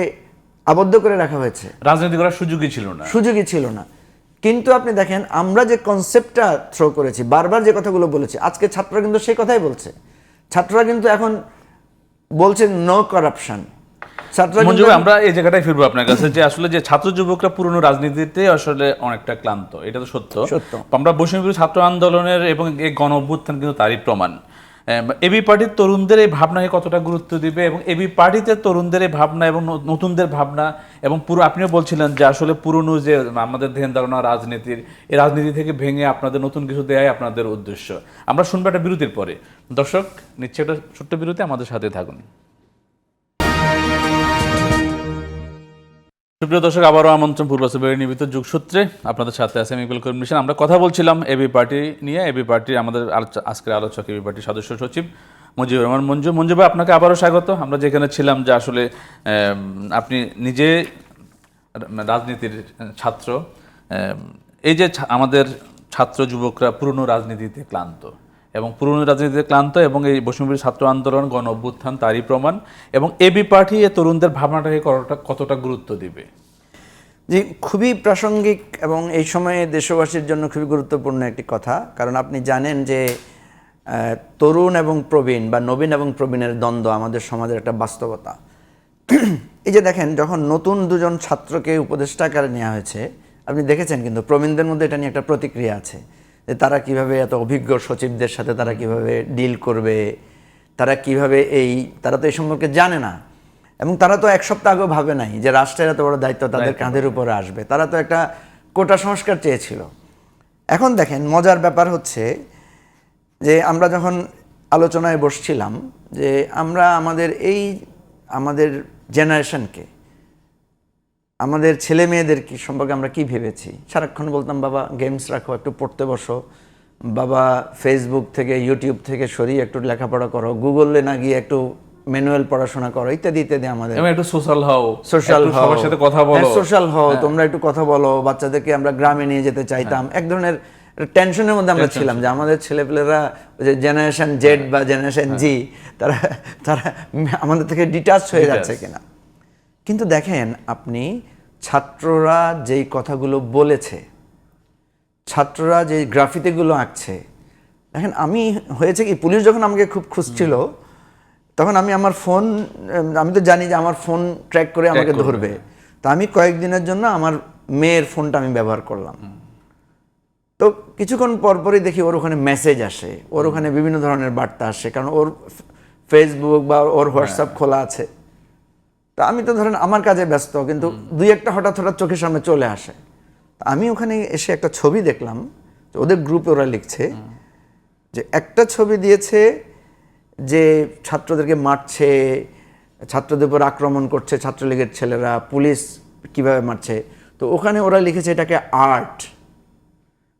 আবদ্ধ করে রাখা হয়েছে, রাজনীতি করার সুযোগই ছিল না। কিন্তু আপনি দেখেন আমরা যে কনসেপ্টটা থ্রো করেছি, বারবার যে কথাগুলো বলেছি, আজকে ছাত্ররা কিন্তু সেই কথাই বলছে। ছাত্ররা কিন্তু এখন বলছে নো করাপশন। মঞ্জু ভাই, আমরা এই জায়গাটায় ফিরবো আপনার কাছে যে আসলে যে ছাত্র যুবকরা পুরনো রাজনীতিতে আসলে অনেকটা ক্লান্ত, এটা তো সত্য। আমরা বৈষম্যবিরোধী ছাত্র আন্দোলনের এবং এই গণ অভ্যুত্থান কিন্তু তারই প্রমাণ। এবি পার্টির তরুণদের এই ভাবনাকে কতটা গুরুত্ব দিবে, এবং এবি পার্টিতে তরুণদের এই ভাবনা এবং নতুনদের ভাবনা, এবং পুরো আপনিও বলছিলেন যে আসলে পুরনো যে আমাদের ধ্যান ধারণা রাজনীতির, এই রাজনীতি থেকে ভেঙে আপনাদের নতুন কিছু দেয়াই আপনাদের উদ্দেশ্য। আমরা শুনবো একটা বিরতির পরে। দর্শক, নিচ্ছে একটা ছোট্ট বিরতি, আমাদের সাথে থাকুন। সুপ্রিয় দর্শক, আবারও আমন্ত্রণ পূর্বাচলের নিয়মিত যুগসূত্রে, আপনাদের সাথে আছে আমি ইকবাল করিম নিশান। আমরা কথা বলছিলাম এবি পার্টি নিয়ে। এবি পার্টির আমাদের আজকের আলোচক এবি পার্টির সদস্য সচিব মুজিবুর রহমান মঞ্জু। মঞ্জু ভাই, আপনাকে আবারও স্বাগত। আমরা যেখানে ছিলাম যে আসলে আপনি নিজে রাজনীতির ছাত্র, এই যে আমাদের ছাত্র যুবকরা পুরনো রাজনীতিতে ক্লান্ত, এবং পুরনো রাজনীতিতে ক্লান্ত, এবং এই বৈষম্যবিরোধী ছাত্র আন্দোলন গণ অভ্যুত্থান তারই প্রমাণ, এবং এবি পার্টি এই তরুণদের ভাবনাটাকে কতটা গুরুত্ব দিবে? জি, খুবই প্রাসঙ্গিক এবং এই সময়ে দেশবাসীর জন্য খুবই গুরুত্বপূর্ণ একটি কথা। কারণ আপনি জানেন যে তরুণ এবং প্রবীণ বা নবীন এবং প্রবীণের দ্বন্দ্ব আমাদের সমাজের একটা বাস্তবতা। এই যে দেখেন, যখন নতুন দুজন ছাত্রকে উপদেষ্টা আকারে নেওয়া হয়েছে, আপনি দেখেছেন কিন্তু প্রবীণদের মধ্যে এটা নিয়ে একটা প্রতিক্রিয়া আছে যে তারা কিভাবে এত অভিজ্ঞ সচিবদের সাথে তারা কিভাবে ডিল করবে, তারা তো এই সম্পর্কে জানে না, এবং তারা তো এক সপ্তাহ আগেও ভাবে নাই যে রাষ্ট্রের এত বড় দায়িত্ব তাদের কাঁধের উপরে আসবে। তারা তো একটা কোটা সংস্কার চেয়েছিল। এখন দেখেন, মজার ব্যাপার হচ্ছে যে আমরা যখন আলোচনায় বসছিলাম যে আমরা আমাদের জেনারেশনকে, আমাদের ছেলে মেয়েদের কি সম্পর্কে আমরা কি ভেবেছি। সারাক্ষণ বলতাম, বাবা গেমস রাখো, একটু পড়তে বসো, বাবা ফেসবুক থেকে ইউটিউব থেকে সরিয়ে একটু লেখাপড়া করো, গুগলে না গিয়ে একটু ম্যানুয়াল পড়াশোনা করো, ইত্যাদি ইত্যাদি। আমাদের একটু সোশ্যাল হও, সবার সাথে কথা বলো, সোশ্যাল হও, তোমরা একটু কথা বলো। বাচ্চাদেরকে আমরা গ্রামে নিয়ে যেতে চাইতাম। এক ধরনের টেনশনের মধ্যে আমরা ছিলাম যে আমাদের ছেলেপেলেরা যে জেনারেশন জেড বা জেনারেশন জি, তারা আমাদের থেকে ডিটাচ হয়ে যাচ্ছে কিনা। কিন্তু দেখেন আপনি, ছাত্ররা যেই কথাগুলো বলেছে, ছাত্ররা যে গ্রাফিতিগুলো আঁকছে, দেখেন হয়েছে কি, পুলিশ যখন আমাকে খুব খুঁজছিল তখন আমি তো জানি যে আমার ফোন ট্র্যাক করে আমাকে ধরবে। তা আমি কয়েকদিনের জন্য আমার মেয়ের ফোনটা আমি ব্যবহার করলাম। তো কিছুক্ষণ পরপরই দেখি ওর ওখানে মেসেজ আসে, ওর ওখানে বিভিন্ন ধরনের বার্তা আসে, কারণ ওর ফেসবুক বা ওর হোয়াটসঅ্যাপ খোলা আছে। তা আমি তো ধরেন আমার কাজে ব্যস্ত, কিন্তু দুই একটা হঠাৎ চোখের সামনে চলে আসে। আমি ওখানে এসে একটা ছবি দেখলাম, ওদের গ্রুপে ওরা লিখছে যে একটা ছবি দিয়েছে যে ছাত্রদেরকে মারছে, ছাত্রদের উপর আক্রমণ করছে ছাত্রলীগের ছেলেরা, পুলিশ কিভাবে মারছে। তো ওখানে ওরা লিখেছে এটাকে আর্ট,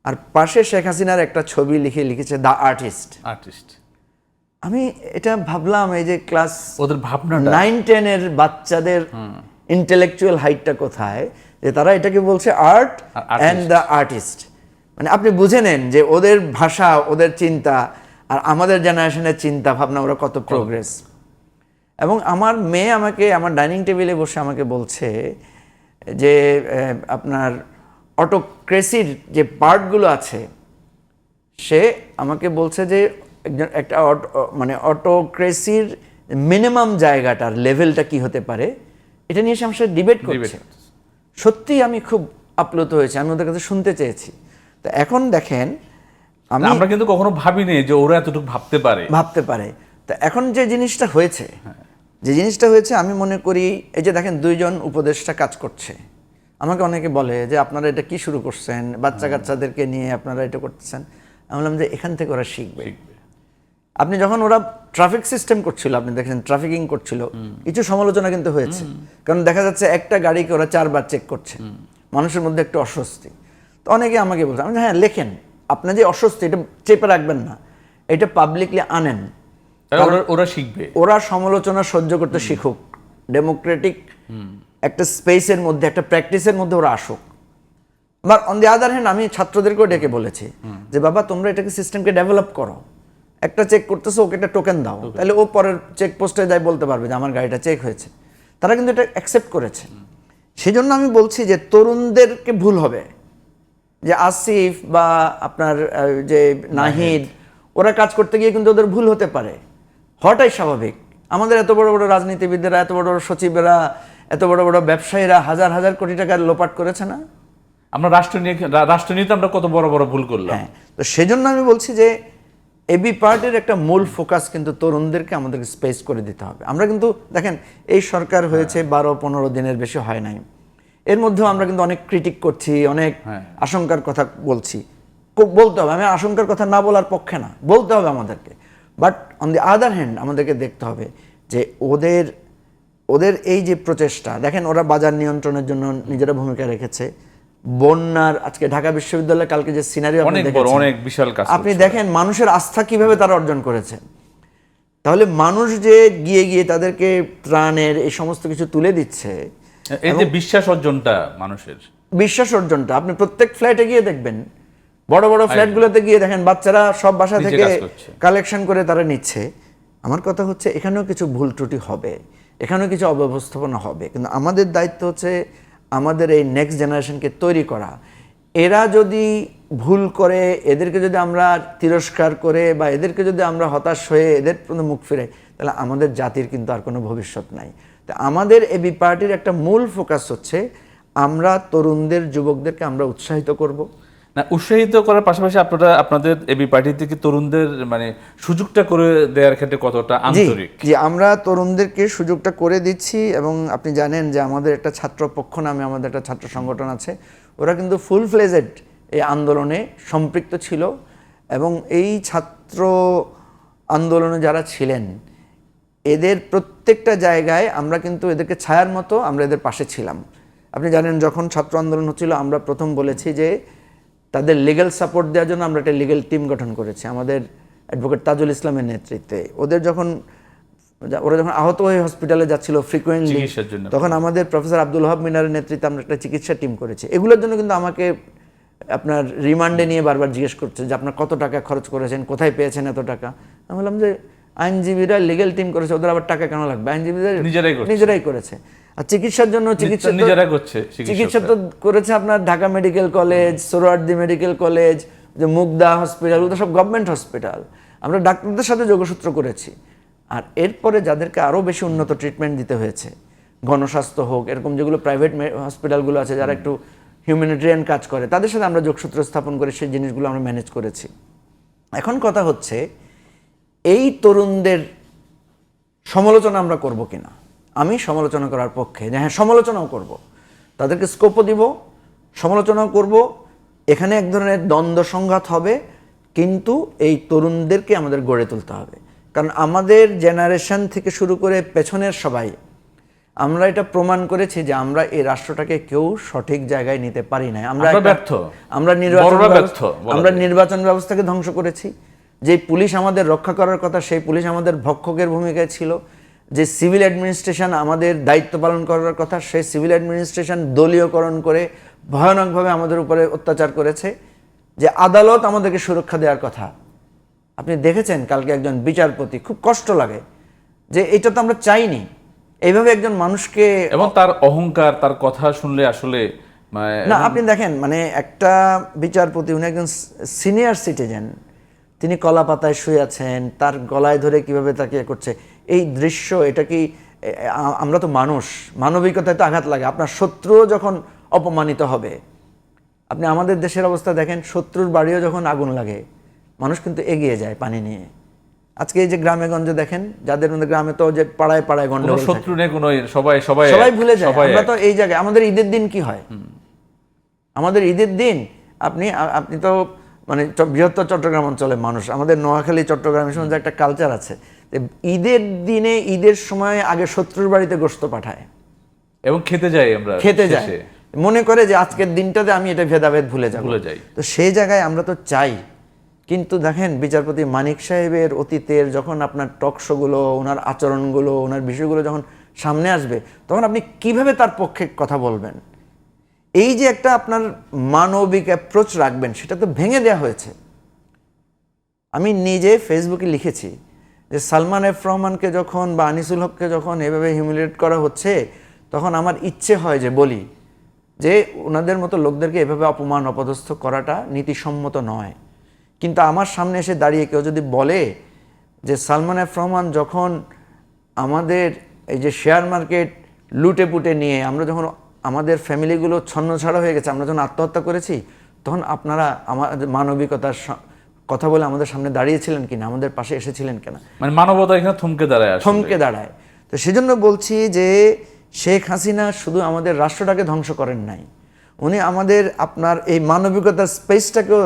আর পাশে শেখ হাসিনার একটা ছবি লিখেছে দ্য আর্টিস্ট। আমি এটা ভাবলাম, এই যে ক্লাস ওদের ভাবনা 9-10 এর বাচ্চাদের ইন্টেলেকচুয়াল হাইটটা কোথায়, যে তারা এটাকে বলছে আর্ট অ্যান্ড দ্য আর্টিস্ট। মানে আপনি বুঝে নেন যে ওদের ভাষা, ওদের চিন্তা আর আমাদের জেনারেশনের চিন্তা ভাবনা ওরা কত প্রোগ্রেস। এবং আমার মেয়ে আমাকে আমার ডাইনিং টেবিলে বসে আমাকে বলছে যে আপনার অটোক্রেসির যে পার্টগুলো আছে, সে আমাকে বলছে যে একটা অটোক্রেসির মিনিমাম জায়গাটার লেভেলটা কি হতে পারে, এটা নিয়ে সে আমার সাথে ডিবেট করছে। সত্যি আমি খুব আপ্লুত হয়েছি, আমি ওদের কাছে শুনতে চেয়েছি। তো এখন দেখেন, আমরা কিন্তু কখনো ভাবিনি যে ওরা এতটুকু ভাবতে পারে। তো এখন যে জিনিসটা হয়েছে, আমি মনে করি এই যে দেখেন, দুইজন উপদেষ্টা কাজ করছে। আমাকে অনেকে বলে যে আপনারা এটা কি শুরু করছেন, বাচ্চা কাচ্চাদেরকে নিয়ে আপনারা এটা করতেছেন। আমি বললাম যে এখান থেকে ওরা শিখবে। আপনি যখন ওরা ট্রাফিক সিস্টেম করছিল, আপনি দেখেন ট্রাফিকিং করছিল, কিছু সমালোচনা কিন্তু হয়েছে, কারণ দেখা যাচ্ছে একটা গাড়িকে ওরা 4 বার চেক করছে, মানুষের মধ্যে একটু অস্বস্তি। তো অনেকে আমাকে বলছে, আমি হ্যাঁ লেখেন, আপনার যে অস্বস্তি এটা চেপে রাখবেন না, এটা পাবলিকলি আনেন, ওরা শিখবে, ওরা সমালোচনা সহ্য করতে শিখুক, ডেমোক্রেটিক একটা স্পেসের মধ্যে, একটা প্র্যাকটিসের মধ্যে ওরা আসুক। আবার অন দি আদার হ্যান্ড আমি ছাত্রদেরকেও ডেকে বলেছি যে বাবা তোমরা এটাকে সিস্টেমকে ডেভেলপ করো, একটা চেক করতেছো, ওকে একটা টোকেন দাও, তাহলে ও পরের চেকপোস্টে যাই বলতে পারবে যে আমার গাড়িটা চেক হয়েছে। তারা কিন্তু এটা অ্যাকসেপ্ট করেছে। সেজন্য আমি বলছি যে তরুণদেরকে ভুল হবে, যে আসিফ বা আপনার যে নাহিদ, ওরা কাজ করতে গিয়ে কিন্তু ওদের ভুল হতে পারে, হওয়াটাই স্বাভাবিক। আমাদের এত বড় বড় রাজনীতিবিদরা, এত বড় বড় সচিবেরা, এত বড় বড় ব্যবসায়ীরা হাজার হাজার কোটি টাকার লোপাট করেছে না? আমরা রাষ্ট্র নিয়ে তো আমরা কত বড় বড় ভুল করলাম। হ্যাঁ, তো সেজন্য আমি বলছি যে এবি পার্টির একটা মূল ফোকাস কিন্তু তরুণদেরকে আমাদেরকে স্পেস করে দিতে হবে। আমরা কিন্তু দেখেন এই সরকার হয়েছে 12-15 দিনের বেশি হয় নাই, এর মধ্যেও আমরা কিন্তু অনেক ক্রিটিক করছি, অনেক আশঙ্কার কথা বলছি। বলতে হবে, আমি আশঙ্কার কথা না বলার পক্ষে না, বলতে হবে আমাদেরকে। But on the other hand আমাদেরকে দেখতে হবে যে ওদের এই যে প্রচেষ্টা, দেখেন ওরা বাজার নিয়ন্ত্রণের জন্য নিজেরা ভূমিকা রেখেছে। বন্যার আজকে ঢাকা বিশ্ববিদ্যালয়ে কালকে যে সিনারিও অনেক বিশাল কাজ আপনি দেখেন মানুষের আস্থা কিভাবে তারা অর্জন করেছে। তাহলে মানুষ যে গিয়ে গিয়ে তাদেরকে ত্রাণের এই সমস্ত কিছু তুলে দিচ্ছে, এই যে বিশ্বাস অর্জনটা, মানুষের বিশ্বাস অর্জনটা আপনি প্রত্যেক ফ্ল্যাটে গিয়ে দেখবেন, বড় বড় ফ্ল্যাটগুলোতে গিয়ে দেখেন বাচ্চারা সব বাসা থেকে কালেকশন করে তারা নিচ্ছে। আমার কথা হচ্ছে এখানেও কিছু ভুল ত্রুটি হবে, এখানেও কিছু অব্যবস্থাপনা হবে, কিন্তু আমাদের দায়িত্ব হচ্ছে আমাদের এই নেক্সট জেনারেশনকে তৈরি করা। এরা যদি ভুল করে, এদেরকে যদি আমরা তিরস্কার করে বা এদেরকে যদি আমরা হতাশ হয়ে এদের মুখ ফিরে, তাহলে আমাদের জাতির কিন্তু আর কোনো ভবিষ্যৎ নাই। তো আমাদের এবি পার্টির একটা মূল ফোকাস হচ্ছে আমরা তরুণদের, যুবকদেরকে আমরা উৎসাহিত করব। না, উৎসাহিত করার পাশাপাশি আপনাদের এবি পার্টি থেকে তরুণদের মানে সুযোগটা করে দেওয়ার ক্ষেত্রে কতটা আন্তরিক? জি, আমরা তরুণদেরকে সুযোগটা করে দিচ্ছি। এবং আপনি জানেন যে আমাদের একটা ছাত্র পক্ষ নামে আমাদের একটা ছাত্র সংগঠন আছে, ওরা কিন্তু ফুল ফ্লেজেড এই আন্দোলনে সম্পৃক্ত ছিল। এবং এই ছাত্র আন্দোলনে যারা ছিলেন, এদের প্রত্যেকটা জায়গায় আমরা কিন্তু এদেরকে ছায়ার মতো আমরা এদের পাশে ছিলাম। আপনি জানেন যখন ছাত্র আন্দোলন হচ্ছিল, আমরা প্রথম বলেছি যে তাদের লিগ্যাল সাপোর্ট দেওয়ার জন্য আমরা একটা লিগ্যাল টিম গঠন করেছি আমাদের অ্যাডভোকেট তাজুল ইসলামের নেতৃত্বে। ওরা যখন আহত হয়ে হসপিটালে যাচ্ছিল ফ্রিকোয়েন্টলি, তখন আমাদের প্রফেসর আব্দুল ওহাব মিনারের নেতৃত্বে আমরা একটা চিকিৎসা টিম করেছি। এগুলোর জন্য কিন্তু আমাকে আপনার রিমান্ডে নিয়ে বারবার জিজ্ঞেস করছে যে আপনার কত টাকা খরচ করেছেন, কোথায় পেয়েছেন এত টাকা। আমি বললাম যে আইনজীবীরা লিগ্যাল টিম করেছে, ওদের আবার টাকা কেন লাগবে, আইনজীবীরা নিজেরাই করেছে। আর চিকিৎসার জন্য চিকিৎসা তো করেছে আপনার Dhaka medical college, Suhrawardy medical college, যে মুগদা হসপিটাল, ওগুলো সব গভর্নমেন্ট হসপিটাল। আমরা ডাক্তারদের সাথে যোগসূত্র করেছি। আর এরপরে যাদেরকে আরও বেশি উন্নত ট্রিটমেন্ট দিতে হয়েছে, গণস্বাস্থ্য হোক, এরকম যেগুলো প্রাইভেট হসপিটালগুলো আছে যারা একটু হিউম্যানিটেরিয়ান কাজ করে, তাদের সাথে আমরা যোগসূত্র স্থাপন করে সেই জিনিসগুলো আমরা ম্যানেজ করেছি। এখন কথা হচ্ছে এই তরুণদের সমালোচনা আমরা করব কিনা। আমি সমালোচনা করার পক্ষে, যে হ্যাঁ সমালোচনাও করব, তাদেরকে স্কোপও দিব, সমালোচনাও করব। এখানে এক ধরনের দ্বন্দ্ব সংঘাত হবে, কিন্তু এই তরুণদেরকে আমাদের গড়ে তুলতে হবে। কারণ আমাদের জেনারেশন থেকে শুরু করে পেছনের সবাই আমরা এটা প্রমাণ করেছি যে আমরা এই রাষ্ট্রটাকে কেউ সঠিক জায়গায় নিতে পারি না। আমরা নির্বাচন ব্যবস্থাকে ধ্বংস করেছি। যে পুলিশ আমাদের রক্ষা করার কথা, সেই পুলিশ আমাদের ভক্ষকের ভূমিকায় ছিল। যে সিভিল অ্যাডমিনিস্ট্রেশন আমাদের দায়িত্ব পালন করার কথা, সেই সিভিল অ্যাডমিনিস্ট্রেশন দলীয়করণ করে ভয়ানকভাবে আমাদের উপরে অত্যাচার করেছে। যে আদালত আমাদেরকে সুরক্ষা দেওয়ার কথা, আপনি দেখেছেন কালকে একজন বিচারপতি, খুব কষ্ট লাগে যে এটা তো আমরা চাইনি। এইভাবে একজন মানুষকে, এবং তার অহংকার, তার কথা শুনলে আসলে না, আপনি দেখেন মানে একটা বিচারপতি, উনি একজন সিনিয়র সিটিজেন, তিনি কলা পাতায় শুয়ে আছেন, তার গলায় ধরে কিভাবে তাকে করছে, এই দৃশ্য, এটা কি, আমরা তো মানুষ, মানবিকতায় তো আঘাত লাগে। আপনার শত্রুও যখন অপমানিত হবে, আপনি আমাদের দেশের অবস্থা দেখেন, শত্রুর বাড়িও যখন আগুন লাগে মানুষ কিন্তু এগিয়ে যায় পানি নিয়ে। আজকে এই যে গ্রামে গঞ্জে দেখেন, যাদের মধ্যে গ্রামে তো যে পাড়ায় পাড়ায় গন্ডগোল, শত্রু নেই কোনো, সবাই ভুলে যায়। আমরা তো এই জায়গায়, আমাদের ঈদের দিন কি হয়, আমাদের ঈদের দিন আপনি তো মানে বৃহত্তর চট্টগ্রাম অঞ্চলের মানুষ, আমাদের নোয়াখালী, চট্টগ্রামের সময় একটা কালচার আছে, ঈদের দিনে, ঈদের সময় আগে শত্রুর বাড়িতে গোশত পাঠায় এবং খেতে যাই, মনে করে যে আজকের দিনটাতে আমি এটা ভেদাভেদ ভুলে যাই। তো সেই জায়গায় আমরা তো চাই। কিন্তু দেখেন বিচারপতি মানিক সাহেবের অতীতের যখন আপনার টক শোগুলো, ওনার আচরণগুলো, ওনার বিষয়গুলো যখন সামনে আসবে, তখন আপনি কিভাবে তার পক্ষে কথা বলবেন? এই যে একটা আপনার মানবিক অ্যাপ্রোচ রাখবেন, সেটা তো ভেঙে দেওয়া হয়েছে। আমি নিজে ফেসবুকে লিখেছি যে সালমান এফ রহমানকে যখন বা আনিসুল হককে যখন এভাবে হিউমিলিয়েট করা হচ্ছে, তখন আমার ইচ্ছে হয় যে বলি যে ওনাদের মতো লোকদেরকে এভাবে অপমান, অপদস্থ করাটা নীতিসম্মত নয়। কিন্তু আমার সামনে এসে দাঁড়িয়ে কেউ যদি বলে যে সালমান এফ রহমান যখন আমাদের এই যে শেয়ার মার্কেট লুটে পুটে নিয়ে আমরা যখন আমাদের ফ্যামিলিগুলো ছন্নছাড়া হয়ে গেছে, আমরা যখন আত্মহত্যা করেছি, তখন আপনারা আমাদের মানবিকতার কথা বলে আমাদের সামনে দাঁড়িয়েছিলেন কিনা, আমাদের পাশে এসেছিলেন কিনা? মানে মানবতা এখানে থমকে দাঁড়ায় আসলে। থমকে দাঁড়ায়। তো সেজন্য বলছি যে শেখ হাসিনা শুধু আমাদের রাষ্ট্রটাকে ধ্বংস করেন নাই, উনি আমাদের আপনার এই মানবিকতার স্পেসটাকেও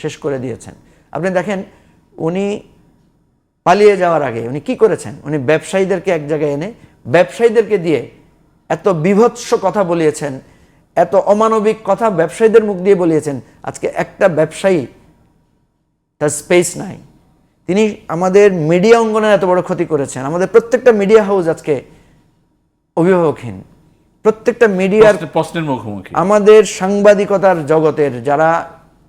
শেষ করে দিয়েছেন। আপনি দেখেন উনি পালিয়ে যাওয়ার আগে উনি কি করেছেন, উনি ব্যবসায়ীদেরকে এক জায়গায় এনে ব্যবসায়ীদেরকে দিয়ে এত বিভৎস কথা বলিয়েছেন, এত অমানবিক কথা ব্যবসায়ীদের মুখ দিয়ে বলিয়েছেন, আজকে একটা ব্যবসায়ী তার স্পেস নাই। তিনি আমাদের মিডিয়া অঙ্গনের এত বড় ক্ষতি করেছেন, আমাদের প্রত্যেকটা মিডিয়া হাউস আজকে অভিভাবকহীন, প্রত্যেকটা মিডিয়ার প্রশ্নের মুখোমুখি। আমাদের সাংবাদিকতার জগতের যারা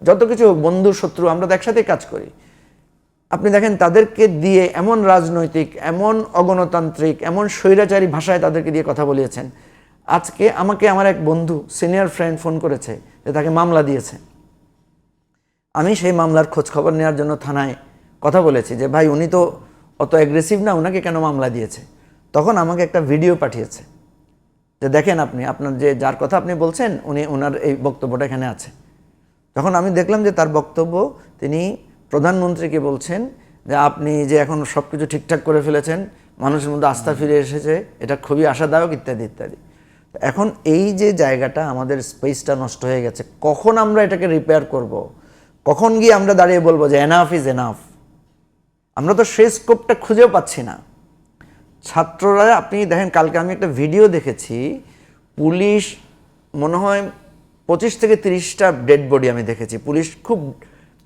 যত কিছু বন্ধু শত্রু আমরা তো একসাথে কাজ করি, আপনি দেখেন তাদেরকে দিয়ে এমন রাজনৈতিক, এমন অগণতান্ত্রিক, এমন স্বৈরাচারী ভাষায় তাদেরকে দিয়ে কথা বলিয়েছেন। আজকে আমাকে আমার এক বন্ধু সিনিয়র ফ্রেন্ড ফোন করেছে যে তাকে মামলা দিয়েছে। আমি সেই মামলার খোঁজ খবর নেওয়ার জন্য থানায় কথা বলেছি যে ভাই উনি তো অত অ্যাগ্রেসিভ না, ওনাকে কেন মামলা দিয়েছে? তখন আমাকে একটা ভিডিও পাঠিয়েছে যে দেখেন আপনি আপনার যে যার কথা আপনি বলছেন উনি ওনার এই বক্তব্যটা এখানে আছে। তখন আমি দেখলাম যে তার বক্তব্য তিনি প্রধানমন্ত্রীকে বলছেন যে আপনি যে এখন সব কিছু ঠিকঠাক করে ফেলেছেন, মানুষের মধ্যে আস্থা ফিরে এসেছে, এটা খুবই আশাদায়ক ইত্যাদি ইত্যাদি। এখন এই যে জায়গাটা আমাদের স্পেসটা নষ্ট হয়ে গেছে, কখন আমরা এটাকে রিপেয়ার করব? কখন গিয়ে আমরা দাঁড়িয়ে বলবো যে এনাফ ইজ এনাফ? আমরা তো সেই স্কোপটা খুঁজেও পাচ্ছি না। ছাত্ররা, আপনি দেখেন কালকে আমি একটা ভিডিও দেখেছি, পুলিশ মনে হয় 25 থেকে 30টা ডেড বডি আমি দেখেছি, পুলিশ খুব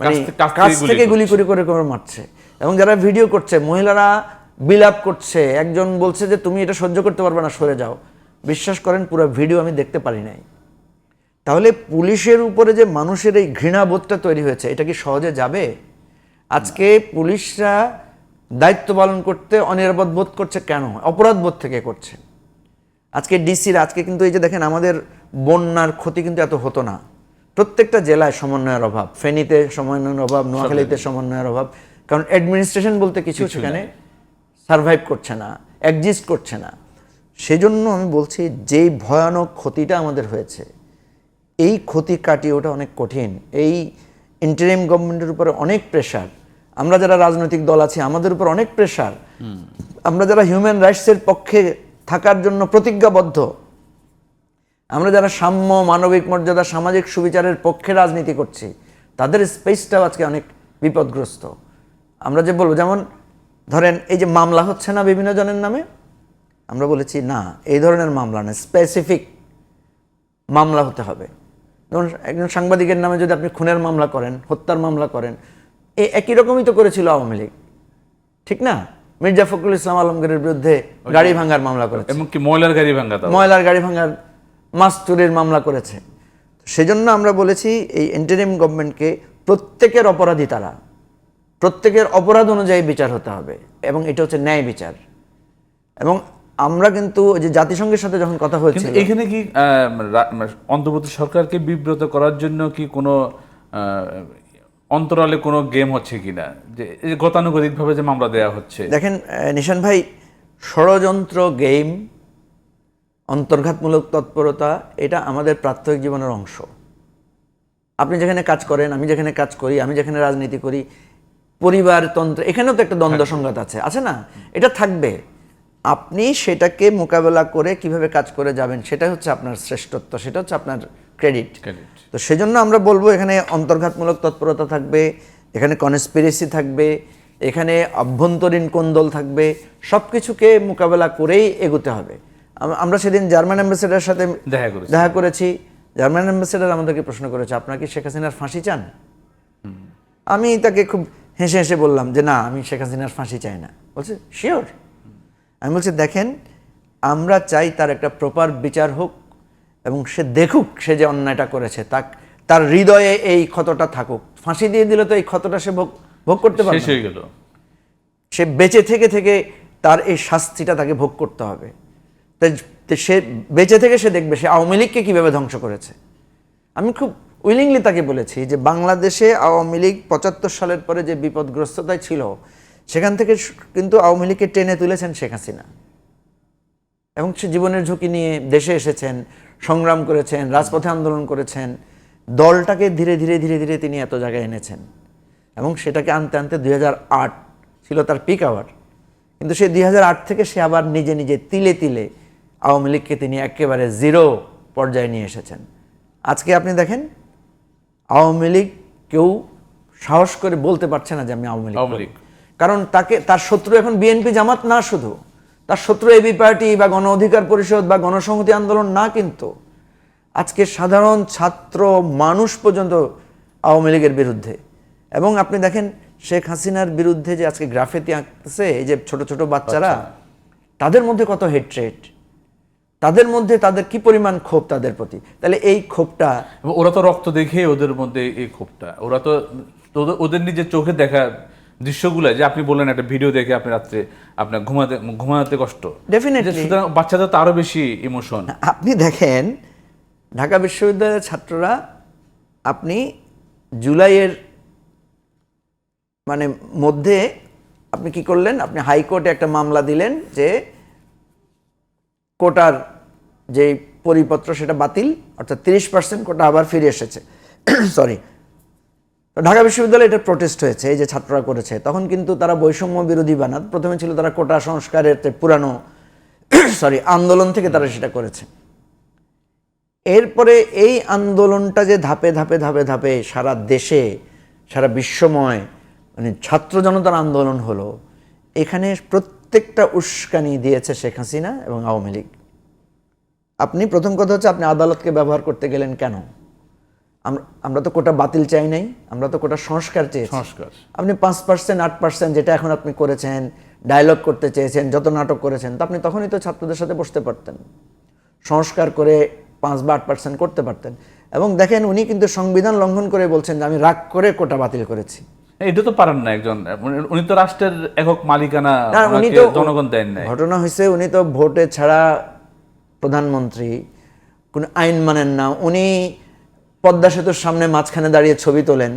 মানে কাছ থেকে গুলি করে করে করে মারছে, এবং যারা ভিডিও করছে মহিলারা বিলাপ করছে, একজন বলছে যে তুমি এটা সহ্য করতে পারবে না, সরে যাও। বিশ্বাস করেন পুরো ভিডিও আমি দেখতে পারি নাই। তাহলে পুলিশের উপরে যে মানুষের এই ঘৃণাবোধটা তৈরি হয়েছে, এটা কি সহজে যাবে? আজকে পুলিশরা দায়িত্ব পালন করতে অনিরাপদ বোধ করছে কেন? অপরাধ বোধ থেকে করছে। আজকে ডিসিরা, আজকে কিন্তু এই যে দেখেন আমাদের বন্যার ক্ষতি কিন্তু এত হতো না, প্রত্যেকটা জেলায় সমন্বয়ের অভাব, ফেনীতে সমন্বয়ের অভাব, নোয়াখালীতে সমন্বয়ের অভাব, কারণ অ্যাডমিনিস্ট্রেশন বলতে কিছু সেখানে সারভাইভ করছে না, এক্সিস্ট করছে না। সেজন্য আমি বলছি যেই ভয়ানক ক্ষতিটা আমাদের হয়েছে, এই ক্ষতি কাটিয়ে ওটা অনেক কঠিন। এই ইন্টারিম গভর্নমেন্টের উপরে অনেক প্রেশার, আমরা যারা রাজনৈতিক দল আছি আমাদের উপর অনেক প্রেশার, আমরা যারা হিউম্যান রাইটসের পক্ষে থাকার জন্য প্রতিজ্ঞাবদ্ধ, আমরা যারা সাম্য, মানবিক মর্যাদা, সামাজিক সুবিচারের পক্ষে রাজনীতি করছি, তাদের স্পেসটাও আজকে অনেক বিপদগ্রস্ত। আমরা যে বলবো, যেমন ধরেন এই যে মামলা হচ্ছে না বিভিন্ন জনের নামে, আমরা বলেছি না এই ধরনের মামলা না, স্পেসিফিক মামলা হতে হবে। যেমন একজন সাংবাদিকের নামে যদি আপনি খুনের মামলা করেন, হত্যার মামলা করেন, এই একই রকমই তো করেছিল আওয়ামী লীগ, ঠিক না? মির্জা ফখরুল ইসলাম আলমগীরের বিরুদ্ধে গাড়ি ভাঙার মামলা করেছে, এমনকি ময়লার গাড়ি ভাঙা, ময়লার গাড়ি ভাঙার, মাছ চুরির মামলা করেছে। সেজন্য আমরা বলেছি এই ইন্টারিম গভর্নমেন্টকে প্রত্যেকের অপরাধী তারা, প্রত্যেকের অপরাধ অনুযায়ী বিচার হতে হবে, এবং এটা হচ্ছে ন্যায় বিচার। এবং আমরা কিন্তু যে জাতিসংঘের সাথে যখন কথা হয়েছিল, এখানে কি অন্তর্বর্তী সরকারকে বিব্রত করার জন্য কি কোনো অন্তরালে কোনো গেম হচ্ছে কিনা, যে গতানুগতিকভাবে যে মামলা দেওয়া হচ্ছে? দেখেন নিশান ভাই, ষড়যন্ত্র, গেম, অন্তর্ঘাতমূলক তৎপরতা, এটা আমাদের প্রাত্যহিক জীবনের অংশ। আপনি যেখানে কাজ করেন, আমি যেখানে কাজ করি, আমি যেখানে রাজনীতি করি, পরিবারতন্ত্র, এখানেও তো একটা দ্বন্দ্ব সংঘাত আছে না? এটা থাকবে। আপনি সেটাকে মোকাবেলা করে কিভাবে কাজ করে যাবেন, সেটা হচ্ছে আপনার শ্রেষ্ঠত্ব, সেটা হচ্ছে আপনার ক্রেডিট। তো সেজন্য আমরা বলবো এখানে অন্তর্ঘাতমূলক তৎপরতা থাকবে, এখানে কনস্পিরেসি থাকবে, এখানে অভ্যন্তরীণ কোন্দল থাকবে, সব কিছুকে মোকাবেলা করেই এগোতে হবে। আমরা সেদিন জার্মান অ্যাম্বাসেডারের সাথে দেখা করেছি। জার্মান অ্যাম্বাসেডার আমাদেরকে প্রশ্ন করেছে, আপনারা কি শেখ হাসিনার ফাঁসি চান? আমি তাকে খুব হেসে হেসে বললাম যে না, আমি শেখ হাসিনার ফাঁসি চাই না। বলছে শিওর? আমি বলছি দেখেন, আমরা চাই তার একটা প্রপার বিচার হোক, এবং সে দেখুক সে যে অন্যায়টা করেছে, তার হৃদয়ে এই ক্ষতটা থাকুক। ফাঁসি দিয়ে দিলে তো এই ক্ষতটা সে ভোগ করতে পারবে, শেষ হয়ে গেল। সে বেঁচে থেকে তার এই শাস্তিটা তাকে ভোগ করতে হবে। সে বেঁচে থেকে সে দেখবে সে আওয়ামী লীগকে কীভাবে ধ্বংস করেছে। আমি খুব উইলিংলি তাকে বলেছি যে বাংলাদেশে আওয়ামী লীগ ৭৫ সালের পরে যে বিপদগ্রস্ততায় ছিল, সেখান থেকে কিন্তু আওয়ামী লীগকে টেনে তুলেছেন শেখ হাসিনা, এবং সে জীবনের ঝুঁকি নিয়ে দেশে এসেছেন, সংগ্রাম করেছেন, রাজপথে আন্দোলন করেছেন, দলটাকে ধীরে ধীরে ধীরে ধীরে তিনি এত জায়গায় এনেছেন, এবং সেটাকে আনতে আনতে 2008 ছিল তার পিক আওয়ার। কিন্তু সেই 2008 থেকে সে আবার নিজে নিজে তিলে তিলে আওয়ামী লীগকে তিনি একেবারে জিরো পর্যায়ে নিয়ে এসেছেন। আজকে আপনি দেখেন আওয়ামী লীগ কেউ সাহস করে বলতে পারছে না যে আমি আওয়ামী লীগ, কারণ তার শত্রু এখন বিএনপি জামাত না, শুধু তার শত্রু এবি পার্টি বা গণ অধিকার পরিষদ বা গণসংহতি আন্দোলন না, কিন্তু আজকে সাধারণ ছাত্র মানুষ পর্যন্ত আওয়ামী লীগের বিরুদ্ধে। এবং আপনি দেখেন শেখ হাসিনার বিরুদ্ধে যে আজকে গ্রাফিতি আঁকতেছে এই যে ছোট ছোট বাচ্চারা, তাদের মধ্যে কত হেট্রেট, তাদের মধ্যে তাদের কি পরিমাণ ক্ষোভ তাদের প্রতি। তাহলে এই ক্ষোভটা, ওরা তো রক্ত দেখে ওদের মধ্যে এই ক্ষোভটা, ওরা তো ওদের নিজের চোখে দেখা দৃশ্যগুলো, যে আপনি বললেন একটা ভিডিও দেখে আপনি রাত্রে আপনার ঘুমাতে কষ্ট, ডেফিনেটলি সুতরাং বাচ্চাদের তো আরো বেশি ইমোশন। আপনি দেখেন ঢাকা বিশ্ববিদ্যালয়ের ছাত্ররা, আপনি জুলাইয়ের মানে মধ্যে আপনি কি করলেন, আপনি হাইকোর্টে একটা মামলা দিলেন যে কোটার যে পরিপত্র সেটা বাতিল, অর্থাৎ 30% কোটা আবার ফিরে এসেছে। সরি, ঢাকা বিশ্ববিদ্যালয়ে এটা প্রোটেস্ট হয়েছে, এই যে ছাত্ররা করেছে, তখন কিন্তু তারা বৈষম্য বিরোধী বানাত। প্রথমে ছিল তারা কোটা সংস্কারের পুরানো আন্দোলন থেকে তারা সেটা করেছে। এরপরে এই আন্দোলনটা যে ধাপে ধাপে ধাপে ধাপে সারা দেশে সারা বিশ্বময় মানে ছাত্র জনতার আন্দোলন হলো, এখানে প্রত্যেকটা উস্কানি দিয়েছে শেখ হাসিনা এবং আওয়ামী লীগ। আপনি প্রথম কথা হচ্ছে আপনি আদালতকে ব্যবহার করতে গেলেন কেন? আমরা তো কোটা বাতিল চাই নাই, আমরা তো কোটা সংস্কার চেয়েছি। আপনি 5%, 8% যেটা এখন আপনি করেছেন, ডায়লগ করতে চেয়েছেন, যত নাটক করেছেন, তো আপনি তখনই তো ছাত্রদের সাথে বসতে পারতেন, সংস্কার করে 5 বা 8% করতে পারতেন। এবং দেখেন উনি কিন্তু সংবিধান লঙ্ঘন করে বলছেন যে আমি রাগ করে কোটা বাতিল করেছি। এটা তো পারেন না একজন, উনি তো রাষ্ট্রের একক মালিকানা, উনি তো জনগণ দেন না। ঘটনা হয়েছে উনি তো ভোটে ছাড়া প্রধানমন্ত্রী, কোন আইন মানেন না। উনি পদ্মা সেতুর সামনে মাঝখানে দাঁড়িয়ে ছবি তোলেন।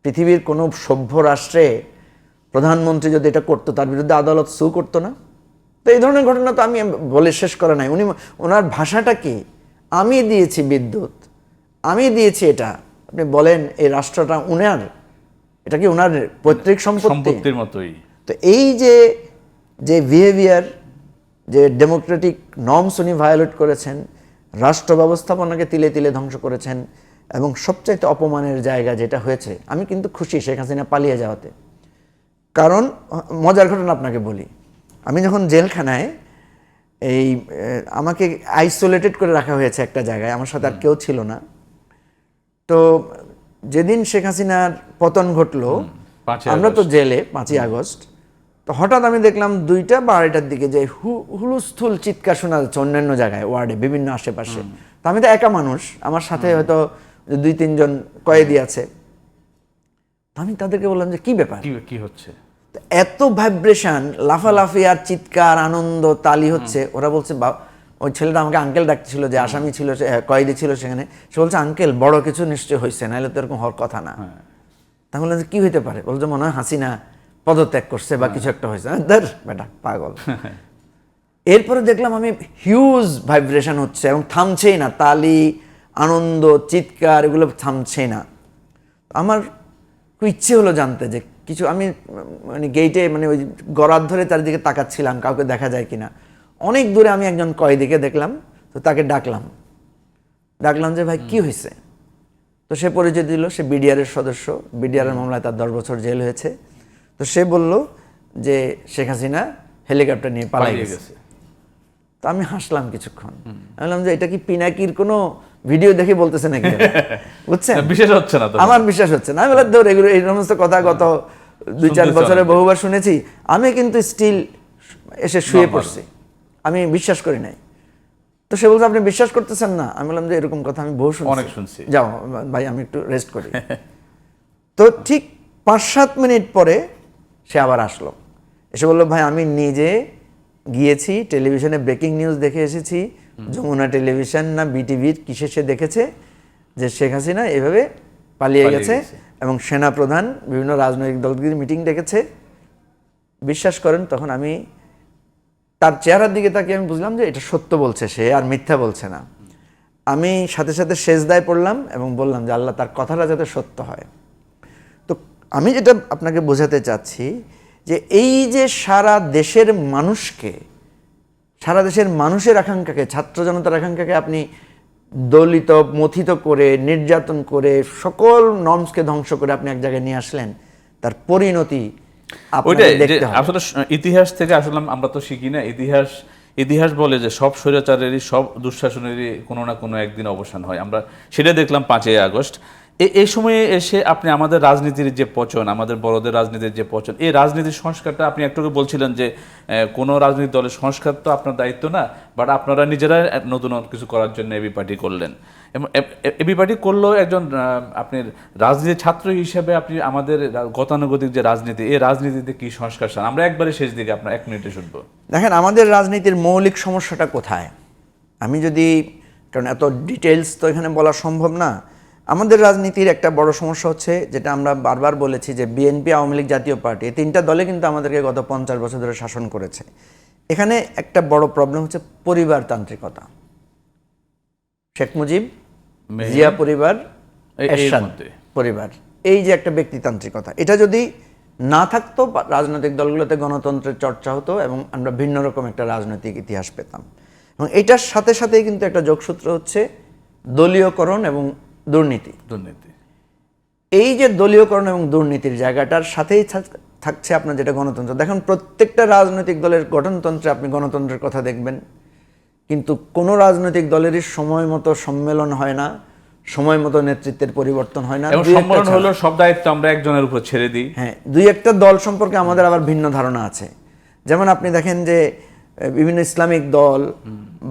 পৃথিবীর কোনো সভ্য রাষ্ট্রে প্রধানমন্ত্রী যদি এটা করতো তার বিরুদ্ধে আদালত সু করতো না। তো এই ধরনের ঘটনা তো আমি বলে শেষ করা নাই। ওনার ভাষাটা কি, আমি দিয়েছি বিদ্যুৎ, আমি দিয়েছি এটা। আপনি বলেন এই রাষ্ট্রটা উনার, এটা কি ওনার পৈতৃক সম্পত্তির মতোই? তো এই যে বিহেভিয়ার, যে ডেমোক্রেটিক নর্মস উনি ভায়োলেট করেছেন, রাষ্ট্র ব্যবস্থাপনাকে তিলে তিলে ধ্বংস করেছেন, এবং সবচাইতে অপমানের জায়গা যেটা হয়েছে, আমি কিন্তু খুশি শেখ হাসিনা পালিয়ে যাওয়াতে। কারণ মজার ঘটনা আপনাকে বলি, আমি যখন জেলখানায় আমাকে আইসোলেটেড করে রাখা হয়েছে একটা জায়গায়, আমার সাথে আর কেউ ছিল না। তো যেদিন শেখ হাসিনার পতন ঘটলো, আমরা তো জেলে 5ই আগস্ট, তো হঠাৎ আমি দেখলাম 2টা বা 2:30টার দিকে যে হুলস্থুল চিৎকার শোনা যাচ্ছে অন্যান্য জায়গায়, ওয়ার্ডে, বিভিন্ন আশেপাশে। তো আমি তো একা মানুষ, আমার সাথে হয়তো 2-3 জন কয়েদি আছে। আমি তাদেরকে বললাম যে কি ব্যাপার, কি হচ্ছে, এত ভাইব্রেশন, লাফালাফি আর চিৎকার, আনন্দ, তালি হচ্ছে। ওরা বলছে, ওই ছেলেটা আমাকে আঙ্কেল ডাকছিল, যে আসামি ছিল, কয়েদি ছিল সেখানে, সে বলছে আঙ্কেল বড় কিছু নিশ্চয় হয়েছে, নাহলে তো এরকম হওয়ার কথা না। তা বললাম যে কি হইতে পারে? বলছে মনে হয় হাসিনা পদত্যাগ করছে বা কিছু একটা হয়েছে। ধর বেটা পাগল। এরপরে দেখলাম আমি হিউজ ভাইব্রেশন হচ্ছে এবং থামছেই না, তালি, আনন্দ, চিৎকার, এগুলো থামছেই না। আমার খুব ইচ্ছে হলো জানতে যে কিছু, আমি মানে গেইটে মানে ওই গরাদ ধরে চারিদিকে তাকাচ্ছিলাম কাউকে দেখা যায় কিনা। অনেক দূরে আমি একজন কয়েদিকে দেখলাম, তো তাকে ডাকলাম যে ভাই কি হয়েছে? তো সে পরিচয় দিল, সে বিডিআরের সদস্য, বিডিআরের মামলায় তার 10 বছর জেল হয়েছে। তো সে বলল যে শেখ হাসিনা হেলিকপ্টার নিয়ে পালিয়ে গেছে। তো আমি হাসলাম কিছুক্ষণ, আমি বললাম যে এটা কি পিনাকির কোনো ভিডিও দেখে বলতেছে নাকি? বুঝছেন, বিশ্বাস হচ্ছে না, আমার বিশ্বাস হচ্ছে না। আমি বললাম ধর এগুলো, এই সমস্ত কথা গত 2-4 বছরে বহুবার শুনেছি, আমি কিন্তু স্টিল এসে শুয়ে পড়ছি, আমি বিশ্বাস করি নাই। তো সে বলছে আপনি বিশ্বাস করতেছেন না? আমি বললাম যে এরকম কথা আমি বহু শুনছি, যাও ভাই আমি একটু রেস্ট করি। তো ঠিক 5-7 মিনিট পরে সে আবার আসলো, এসে বললো ভাই আমি নিজে গিয়েছি, টেলিভিশনে ব্রেকিং নিউজ দেখে এসেছি, যমুনা টেলিভিশন না বিটিভির কিসে সে দেখেছে যে শেখ হাসিনা এভাবে পালিয়ে গেছে, এবং সেনা প্রধান বিভিন্ন রাজনৈতিক দলগুলির মিটিং ডেকেছে, বিশ্বাস করেন তখন আমি তার চেহারার দিকে তাকিয়ে আমি বুঝলাম যে এটা সত্য বলছে সে, আর মিথ্যা বলছে না। আমি সাথে সাথে সেজদায় পড়লাম এবং বললাম যে আল্লাহ তার কথাটা যাতে সত্য হয়। তো আমি যেটা আপনাকে বোঝাতে চাচ্ছি যে এই যে সারা দেশের মানুষকে, সারা দেশের মানুষের আকাঙ্ক্ষাকে, ছাত্র জনতার আকাঙ্ক্ষাকে আপনি দলিত মথিত করে, নির্যাতন করে, সকল নর্মসকে ধ্বংস করে আপনি এক জায়গায় নিয়ে আসলেন, তার পরিণতি আপনাকে ওইটাই যে দেখতে হবে। আসলে ইতিহাস থেকে আসলে আমরা তো শিখি না। ইতিহাস বলে যে সব স্বৈরাচারেরই, সব দুঃশাসনেরই কোনো না কোনো একদিন অবসান হয়। আমরা সেটা দেখলাম 5ই আগস্ট। এই সময়ে এসে আপনি আমাদের রাজনীতির যে পচন, আমাদের বড়দের রাজনীতির যে পচন, এই রাজনীতির সংস্কারটা আপনি একটু আগে বলছিলেন যে কোনো রাজনৈতিক দলের সংস্কার তো আপনার দায়িত্ব না, বাট আপনারা নিজেরা নতুন কিছু করার জন্য এবি পার্টি করলেন। এবং এবি পার্টি করলেও একজন আপনি রাজনীতির ছাত্র হিসেবে আপনি আমাদের গতানুগতিক যে রাজনীতি, এই রাজনীতিতে কি সংস্কার চান? আমরা একবারে শেষ দিকে আপনার 1 মিনিটে শুনবো। দেখেন আমাদের রাজনীতির মৌলিক সমস্যাটা কোথায়, আমি যদি, কারণ এত ডিটেলস তো এখানে বলা সম্ভব না। আমাদের রাজনীতির একটা বড় সমস্যা হচ্ছে, যেটা আমরা বারবার বলেছি, যে বিএনপি, আওয়ামী লীগ, জাতীয় পার্টি, এই 3টা দলে কিন্তু আমাদেরকে গত 50 বছর ধরে শাসন করেছে। এখানে একটা বড় প্রবলেম হচ্ছে পরিবারতান্ত্রিকতা। শেখ মুজিব, জিয়া পরিবার, এরশাদ পরিবার, এই যে একটা ব্যক্তিতান্ত্রিকতা, এটা যদি না থাকতো রাজনৈতিক দলগুলোতে গণতন্ত্রের চর্চা হতো এবং আমরা ভিন্ন রকম একটা রাজনৈতিক ইতিহাস পেতাম। এবং এটার সাথে সাথেই কিন্তু একটা যোগসূত্র হচ্ছে দলীয়করণ এবং দুর্নীতি। এই যে দলীয়করণ এবং দুর্নীতির জায়গাটার সাথেই থাকছে আপনার যেটা গণতন্ত্র। দেখুন প্রত্যেকটা রাজনৈতিক দলের গঠনতন্ত্রে আপনি গণতন্ত্রের কথা দেখবেন, কিন্তু কোনো রাজনৈতিক দলেরই সময় মতো সম্মেলন হয় না, সময় মতো নেতৃত্বের পরিবর্তন হয় না। সম্মেলন হলো সব দায়িত্ব আমরা একজনের উপর ছেড়ে দিই। হ্যাঁ, 2-1টা দল সম্পর্কে আমাদের আবার ভিন্ন ধারণা আছে। যেমন আপনি দেখেন যে বিভিন্ন ইসলামিক দল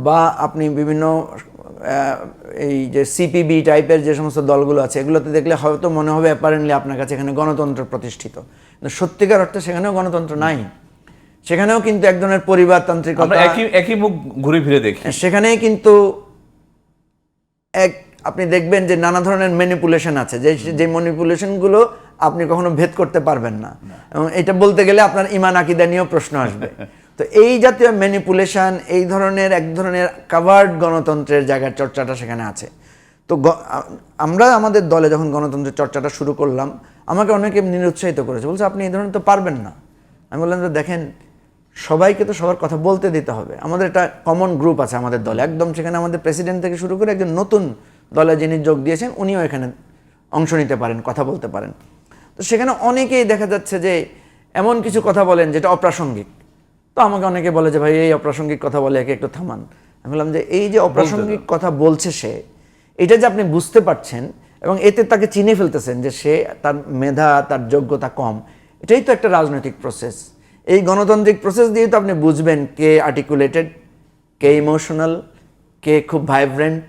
বা আপনি বিভিন্ন এই যে সিপিবি টাইপের যে সমস্ত দলগুলো আছে, এগুলোতে দেখলে হয়তো মনে হবে অ্যাপারেন্টলি আপনার কাছে এখানে গণতন্ত্র প্রতিষ্ঠিত, কিন্তু সত্যিকার অর্থে সেখানেও গণতন্ত্র নাই। সেখানেও কিন্তু এক ধরনের পরিবারতান্ত্রিকতা, একই মুখ ঘুরে ফিরে দেখি। সেখানেই কিন্তু আপনি দেখবেন যে নানা ধরনের ম্যানিপুলেশন আছে, যে ম্যানিপুলেশনগুলো আপনি কখনো ভেদ করতে পারবেন না, এবং এটা বলতে গেলে আপনার ঈমান আকীদা নিয়েও প্রশ্ন আসবে। তো এই জাতীয় ম্যানিপুলেশন, এই ধরনের এক ধরনের কাভার্ড গণতন্ত্রের জায়গার চর্চাটা সেখানে আছে। তো আমরা আমাদের দলে যখন গণতন্ত্রের চর্চাটা শুরু করলাম, আমাকে অনেকে নিরুৎসাহিত করেছে, বলছে আপনি এই ধরনের তো পারবেন না। আমি বললাম যে দেখেন, সবাইকে তো সবার কথা বলতে দিতে হবে। আমাদের একটা কমন গ্রুপ আছে আমাদের দলে, একদম সেখানে আমাদের প্রেসিডেন্ট থেকে শুরু করে একজন নতুন দলে যিনি যোগ দিয়েছেন উনিও এখানে অংশ নিতে পারেন, কথা বলতে পারেন। তো সেখানে অনেকেই দেখা যাচ্ছে যে এমন কিছু কথা বলেন যেটা অপ্রাসঙ্গিক। তো আমাকে অনেকে বলে যে ভাই এই অপ্রাসঙ্গিক কথা বলে একে একটু থামান। আমি বললাম যে এই যে অপ্রাসঙ্গিক কথা বলছে সে, এটা যে আপনি বুঝতে পারছেন এবং এতে তাকে চিনে ফেলতেছেন যে সে, তার মেধা, তার যোগ্যতা কম, এটাই তো একটা রাজনৈতিক প্রসেস। এই গণতান্ত্রিক প্রসেস দিয়ে তো আপনি বুঝবেন কে আর্টিকুলেটেড, কে ইমোশনাল, কে খুব ভাইব্রেন্ট,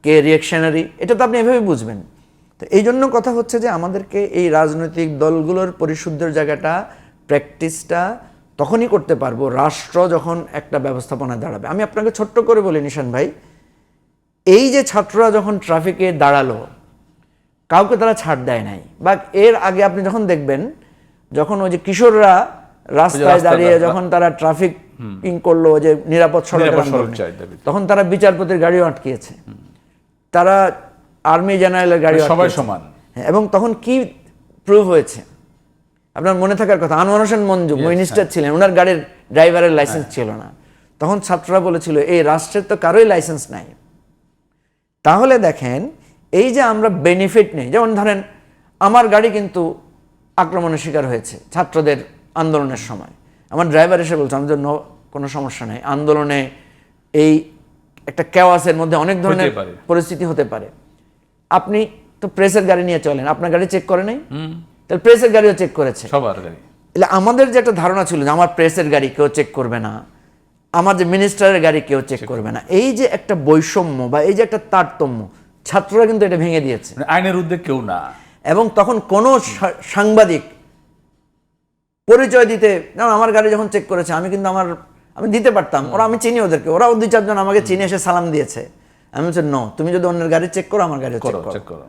কে রিয়াকশনারি, এটা তো আপনি এভাবে বুঝবেন। তো এই জন্য কথা হচ্ছে যে আমাদেরকে এই রাজনৈতিক দলগুলোর পরিশুদ্ধের জায়গাটা, প্র্যাকটিসটা তখনই করতে পারবো রাষ্ট্র যখন একটা ব্যবস্থাপনায় দাঁড়াবে। আমি আপনাকে ছোট্ট করে বলি নিশান ভাই, এই যে ছাত্ররা যখন ট্রাফিকে দাঁড়ালো, কাউকে তারা ছাড় দেয় নাই। বা এর আগে আপনি যখন দেখবেন, যখন ওই যে কিশোররা রাস্তায় দাঁড়িয়ে যখন তারা ট্রাফিকিং করলো, যে নিরাপদ সড়কের আন্দোলনে, তখন তারা বিচারপতির গাড়িও আটকিয়েছে, তারা আর্মি জেনারেলের গাড়ি, সবাই সমান। এবং তখন কি প্রুভ হয়েছে আপনার মনে থাকার কথা, আনোয়ার হোসেন মঞ্জু মিনিস্টার ছিলেন, ওনার গাড়ির ড্রাইভারের লাইসেন্স ছিল না। তখন ছাত্ররা বলেছিল এই রাষ্ট্রের তো কারোই লাইসেন্স নাই। তাহলে দেখেন এই যে আমরা বেনিফিট নেই, যেমন ধরেন আমার গাড়ি কিন্তু আক্রমণের শিকার হয়েছে ছাত্রদের আন্দোলনের সময়, আমার ড্রাইভার এসে বলছে আমাদের কোনো সমস্যা নেই, আন্দোলনে এই একটা কেওয়াসের মধ্যে অনেক ধরনের পরিস্থিতি হতে পারে, আপনি তো প্রেসের গাড়ি নিয়ে চলেন, আপনার গাড়ি চেক করে নাই, তাহলে প্রেসের গাড়িও চেক করেছে সবার গাড়ি। তাহলে আমাদের যে একটা ধারণা ছিল যে আমার প্রেসের গাড়ি কেউ চেক করবে না, আমার যে মিনিস্টারের গাড়ি কেউ চেক করবে না, এই যে একটা বৈষম্য বা এই যে একটা তারতম্য, ছাত্ররা কিন্তু এটা ভেঙে দিয়েছে, আইনের ঊর্ধ্বে কেউ না। এবং তখন কোনো সাংবাদিক পরিচয় দিতে, যেমন আমার গাড়ি যখন চেক করেছে আমি দিতে পারতাম, আমি চিনি ওদেরকে, ওরাও 2-4 জন আমাকে চিনে এসে সালাম দিয়েছে। আমি বলছি নো, তুমি যদি অন্যের গাড়ি চেক করো আমার গাড়ি চেক করো,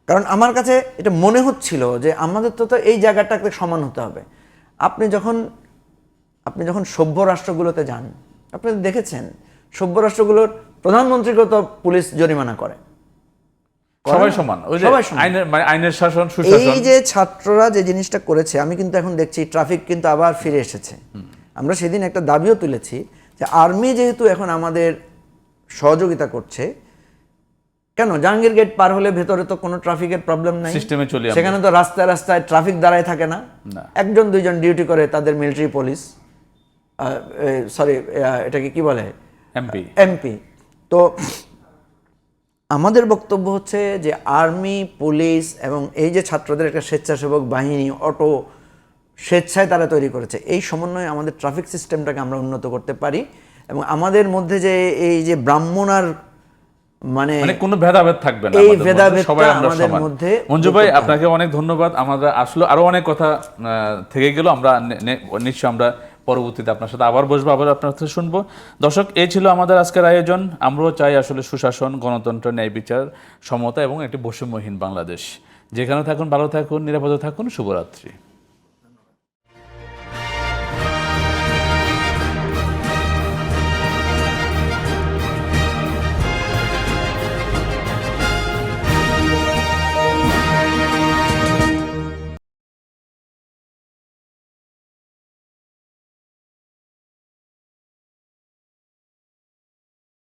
কারণ আমার কাছে এটা মনে হচ্ছিল যে আমাদের তো এই জায়গাটাকে সমান হতে হবে। আপনি যখন আপনি যখন সভ্য রাষ্ট্রগুলোতে যান, আপনি দেখেছেন সভ্য রাষ্ট্রগুলোর প্রধানমন্ত্রীকেও তো পুলিশ জরিমানা করে। সবাই সমান, ওই যে সবাই সমান। আইনের শাসন, সুশাসন। এই যে ছাত্ররা যে জিনিসটা করেছে, আমি কিন্তু এখন দেখছি ট্রাফিক কিন্তু আবার ফিরে এসেছে। আমরা সেদিন একটা দাবিও তুলেছি যে আর্মি যেহেতু এখন আমাদের সহযোগিতা করছে, কেন জাহাঙ্গীর গেট পার হলে ভেতরে তো কোনো ট্রাফিকের প্রবলেম নাই, সিস্টেমে চলি আমরা। সেখানে তো রাস্তায় রাস্তায় ট্রাফিক দাঁড়ায় থাকে না, না। একজন দুইজন ডিউটি করে তাদের মিলিটারি পুলিশ, সরি এটাকে কি বলে, এমপি। তো আমাদের বক্তব্য হচ্ছে যে আর্মি, পুলিশ এবং এই যে ছাত্রদের একটা স্বেচ্ছাসেবক বাহিনী, অটো স্বেচ্ছায় তারা তৈরি করেছে, এই সমন্বয়ে আমাদের ট্রাফিক সিস্টেমটাকে আমরা উন্নত করতে পারি। এবং আমাদের মধ্যে যে এই যে ব্রাহ্মণ আর মানে কোনো ভেদাভেদ থাকবে না, এই আমাদের মধ্যে ভেদাভেদটা সবাই আমরা আমাদের সমান। মধ্যে মঞ্জু ভাই, আপনাকে অনেক ধন্যবাদ। আমরা আসলে আরো অনেক কথা থেকে গেল, আমরা নিশ্চয় আমরা পরবর্তীতে আপনার সাথে আবার বসবো, আবার আপনার সাথে শুনবো। দর্শক, এই ছিল আমাদের আজকের আয়োজন। আমরাও চাই আসলে সুশাসন, গণতন্ত্র, ন্যায় বিচার, সমতা এবং একটি বৈষম্যহীন বাংলাদেশ। যেখানে থাকুন ভালো থাকুন, নিরাপদে থাকুন। শুভরাত্রি।